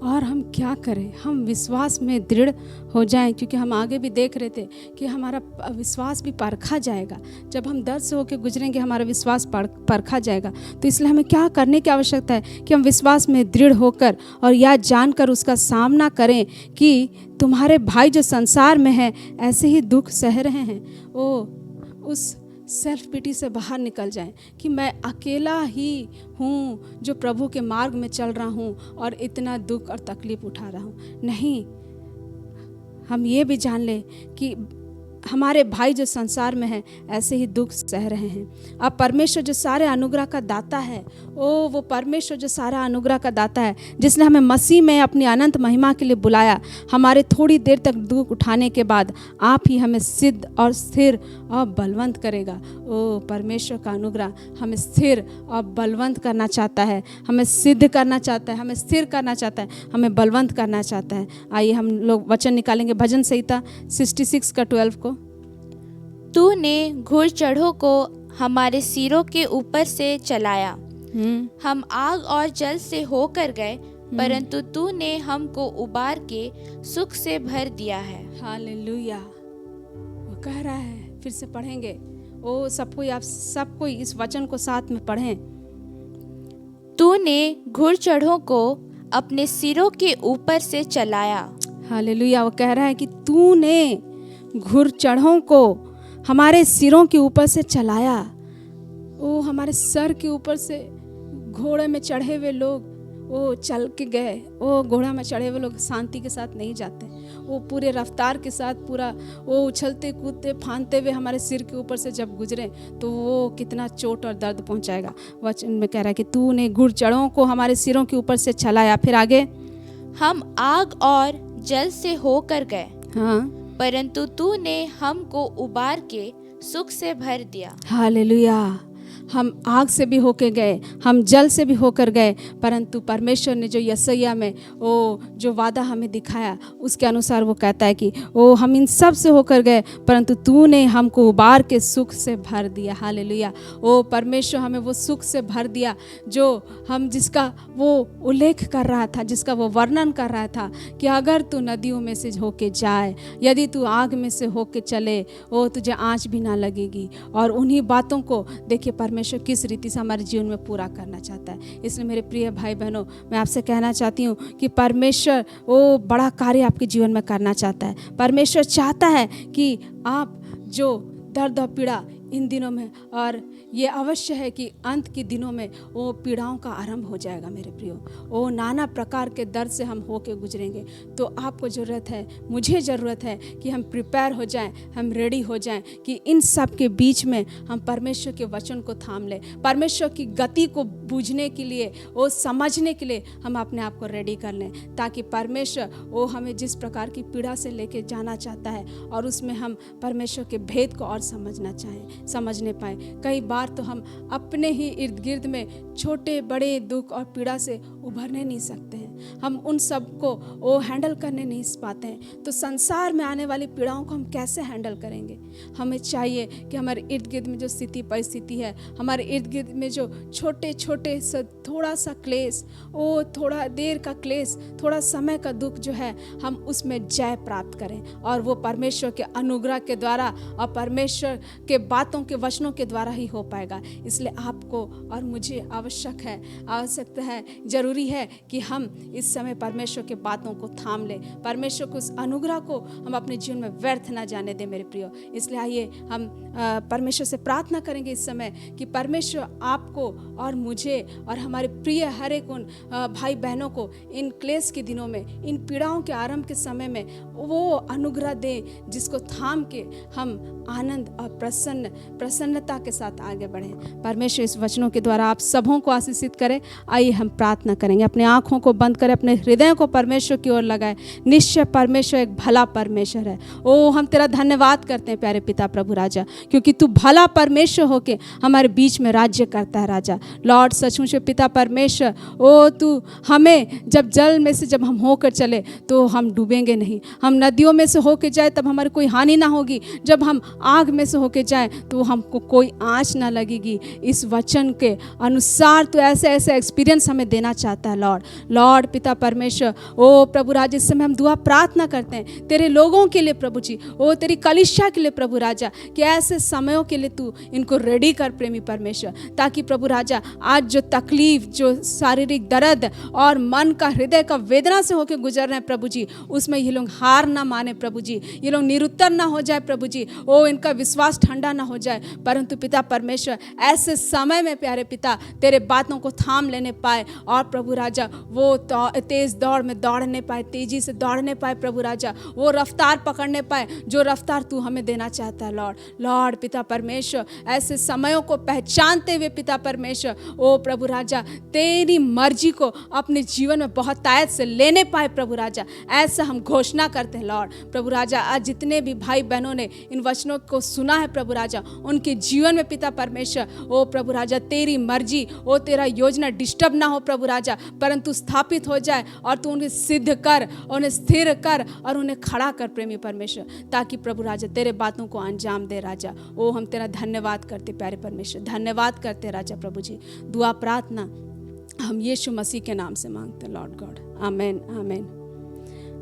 और हम क्या करें? हम विश्वास में दृढ़ हो जाएं, क्योंकि हम आगे भी देख रहे थे कि हमारा विश्वास भी परखा जाएगा। जब हम दर्द से होकर गुजरेंगे हमारा विश्वास परखा जाएगा। तो इसलिए हमें क्या करने की आवश्यकता है कि हम विश्वास में दृढ़ होकर और यह जानकर उसका सामना करें कि तुम्हारे भाई जो संसार में हैं ऐसे ही दुख सह रहे हैं। उस सेल्फ पिटी से बाहर निकल जाएं कि मैं अकेला ही हूँ जो प्रभु के मार्ग में चल रहा हूँ और इतना दुख और तकलीफ उठा रहा हूँ। नहीं, हम ये भी जान लें कि हमारे भाई जो संसार में हैं ऐसे ही दुख सह रहे हैं। अब परमेश्वर जो सारे अनुग्रह का दाता है, वो परमेश्वर जो सारा अनुग्रह का दाता है, जिसने हमें मसीह में अपनी अनंत महिमा के लिए बुलाया, हमारे थोड़ी देर तक दुख उठाने के बाद आप ही हमें सिद्ध और स्थिर और बलवंत करेगा। ओ परमेश्वर का अनुग्रह हमें स्थिर और बलवंत करना चाहता है, हमें सिद्ध करना चाहता है, हमें स्थिर करना चाहता है, हमें बलवंत करना चाहता है। आइए हम लोग वचन निकालेंगे भजन संहिता 66 का 12 को। तूने घुड़चढ़ों को हमारे सिरों के ऊपर से चलाया। हम आग और जल से होकर गए, परंतु तूने हमको उबार के सुख से भर दिया है। हालेलुया। वो कह रहा है, फिर से पढ़ेंगे। ओ सब कोई, आप सब कोई इस वचन को साथ में पढ़ें। तूने घुड़चढ़ों को अपने सिरों के ऊपर से चलाया। हालेलुया। वो कह रहा है कि तूने घुड़चढ़ों को हमारे सिरों के ऊपर से चलाया। ओ हमारे सर के ऊपर से घोड़े में चढ़े हुए लोग वो चल के गए। वो घोड़ा में चढ़े हुए लोग शांति के साथ नहीं जाते, वो पूरे रफ्तार के साथ पूरा वो उछलते कूदते फांदते हुए हमारे सिर के ऊपर से जब गुजरे तो वो कितना चोट और दर्द पहुंचाएगा। वचन में कह रहा है कि तूने घुड़चढ़ों को हमारे सिरों के ऊपर से चलाया। फिर आगे, हम आग और जल से होकर गए, हाँ, परंतु तूने हमको उबार के सुख से भर दिया। हालेलुया। हम आग से भी होके गए, हम जल से भी होकर गए, परंतु परमेश्वर ने जो यशायाह में वो जो वादा हमें दिखाया उसके अनुसार वो कहता है कि ओ हम इन सब से होकर गए, परंतु तूने हमको उबार के सुख से भर दिया। हालेलुया। ओ परमेश्वर हमें वो सुख से भर दिया जो हम जिसका वो उल्लेख कर रहा था, जिसका वो वर्णन कर रहा था कि अगर तू नदियों में से होके जाए, यदि तू आग में से होके चले, ओ तुझे आँच भी ना लगेगी। और उन्हीं बातों को देखिए परमेश्वर किस रीति से हमारे जीवन में पूरा करना चाहता है। इसलिए मेरे प्रिय भाई बहनों, मैं आपसे कहना चाहती हूँ कि परमेश्वर वो बड़ा कार्य आपके जीवन में करना चाहता है। परमेश्वर चाहता है कि आप जो दर्द और पीड़ा इन दिनों में, और ये अवश्य है कि अंत के दिनों में वो पीड़ाओं का आरंभ हो जाएगा मेरे प्रियो। वो नाना प्रकार के दर्द से हम होके गुजरेंगे। तो आपको ज़रूरत है, मुझे ज़रूरत है कि हम प्रिपेयर हो जाएं, हम रेडी हो जाएं कि इन सब के बीच में हम परमेश्वर के वचन को थाम लें, परमेश्वर की गति को बूझने के लिए, वो समझने के लिए हम अपने आप को रेडी कर लें, ताकि परमेश्वर वो हमें जिस प्रकार की पीड़ा से लेके जाना चाहता है और उसमें हम परमेश्वर के भेद को और समझना चाहें, समझने पाएँ। कई बार तो हम अपने ही इर्द गिर्द में छोटे बड़े दुख और पीड़ा से उभरने नहीं सकते हैं, हम उन सब को वो हैंडल करने नहीं पाते हैं। तो संसार में आने वाली पीड़ाओं को हम कैसे हैंडल करेंगे? हमें चाहिए कि हमारे इर्द गिर्द में जो स्थिति परिस्थिति है, हमारे इर्द गिर्द में जो छोटे छोटे थोड़ा सा क्लेश, वो थोड़ा देर का क्लेश, थोड़ा समय का दुख जो है, हम उसमें जय प्राप्त करें, और वो परमेश्वर के अनुग्रह के द्वारा और परमेश्वर के बातों के वचनों के द्वारा ही हो पाएगा। इसलिए आपको और मुझे आवश्यकता है, जरूरी है कि हम इस समय परमेश्वर के बातों को थाम लें, परमेश्वर को उस अनुग्रह को हम अपने जीवन में व्यर्थ ना जाने दें मेरे प्रियो। इसलिए आइए हम परमेश्वर से प्रार्थना करेंगे इस समय कि परमेश्वर आपको और मुझे और हमारे प्रिय हर एक उन भाई बहनों को इन क्लेश के दिनों में, इन पीड़ाओं के आरंभ के समय में वो अनुग्रह दे जिसको थाम के हम आनंद और प्रसन्नता के साथ आगे बढ़ें। परमेश्वर इस वचनों के द्वारा आप सबों को आशीषित करें। आइए हम प्रार्थना करेंगे, अपने आँखों को बंद करें, अपने हृदय को परमेश्वर की ओर लगाएं। निश्चय परमेश्वर एक भला परमेश्वर है। ओ हम तेरा धन्यवाद करते हैं प्यारे पिता प्रभु राजा, क्योंकि तू भला परमेश्वर होके हमारे बीच में राज्य करता है राजा। लॉर्ड सचमुच पिता परमेश्वर, ओ तू हमें जब जल में से जब हम होकर चले तो हम डूबेंगे नहीं, हम नदियों में से होकर जाए तब हमारी कोई हानि ना होगी, जब हम आग में से होकर जाए तो हमको कोई आँच ना लगेगी। इस वचन के अनुसार तो ऐसे ऐसे एक्सपीरियंस हमें देना चाहता है लॉर्ड पिता परमेश्वर। ओ प्रभु राजा, इस समय हम दुआ प्रार्थना करते हैं तेरे लोगों के लिए प्रभु जी, ओ तेरी कलीसिया के लिए प्रभु राजा, कि ऐसे समयों के लिए तू इनको रेडी कर प्रेमी परमेश्वर, ताकि प्रभु राजा आज जो तकलीफ, जो शारीरिक दर्द और मन का हृदय का वेदना से होकर गुजर रहे हैं प्रभु जी, उसमें ये लोग हार ना माने प्रभु जी, ये लोग निरुत्तर ना हो जाए प्रभु जी, ओ इनका विश्वास ठंडा ना हो जाए, परंतु पिता परमेश्वर ऐसे समय में प्यारे पिता तेरे बातों को थाम लेने पाए और प्रभु राजा वो तेज दौड़ में दौड़ने पाए, तेजी से दौड़ने पाए प्रभु राजा, वो रफ्तार पकड़ने पाए जो रफ्तार तू हमें देना चाहता है लॉर्ड पिता परमेश्वर। ऐसे समयों को पहचानते हुए पिता परमेश्वर ओ प्रभु राजा तेरी मर्जी को अपने जीवन में बहुत तायत से लेने पाए प्रभु राजा, ऐसा हम घोषणा करते हैं लॉर्ड प्रभु राजा। आज जितने भी भाई बहनों ने इन वचनों को सुना है प्रभु राजा, उनके जीवन में पिता परमेश्वर ओ प्रभु राजा तेरी मर्जी ओ तेरा योजना डिस्टर्ब ना हो प्रभु राजा, परंतु स्थापित हो जाए और तू उन्हें सिद्ध कर, उन्हें स्थिर कर और उन्हें खड़ा कर प्रेमी परमेश्वर, ताकि प्रभु राजा तेरे बातों को अंजाम दे राजा। ओ हम तेरा धन्यवाद करते प्यारे परमेश्वर, धन्यवाद करते राजा प्रभु जी। दुआ प्रार्थना हम यीशु मसीह के नाम से मांगते हैं लॉर्ड गॉड, आमेन आमेन।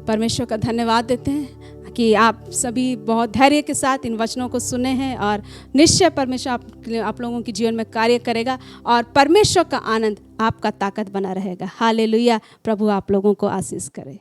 परमेश्वर का धन्यवाद देते हैं कि आप सभी बहुत धैर्य के साथ इन वचनों को सुने हैं और निश्चय परमेश्वर आप लोगों के जीवन में कार्य करेगा और परमेश्वर का आनंद आपका ताकत बना रहेगा। हालेलुया। प्रभु आप लोगों को आशीष करे।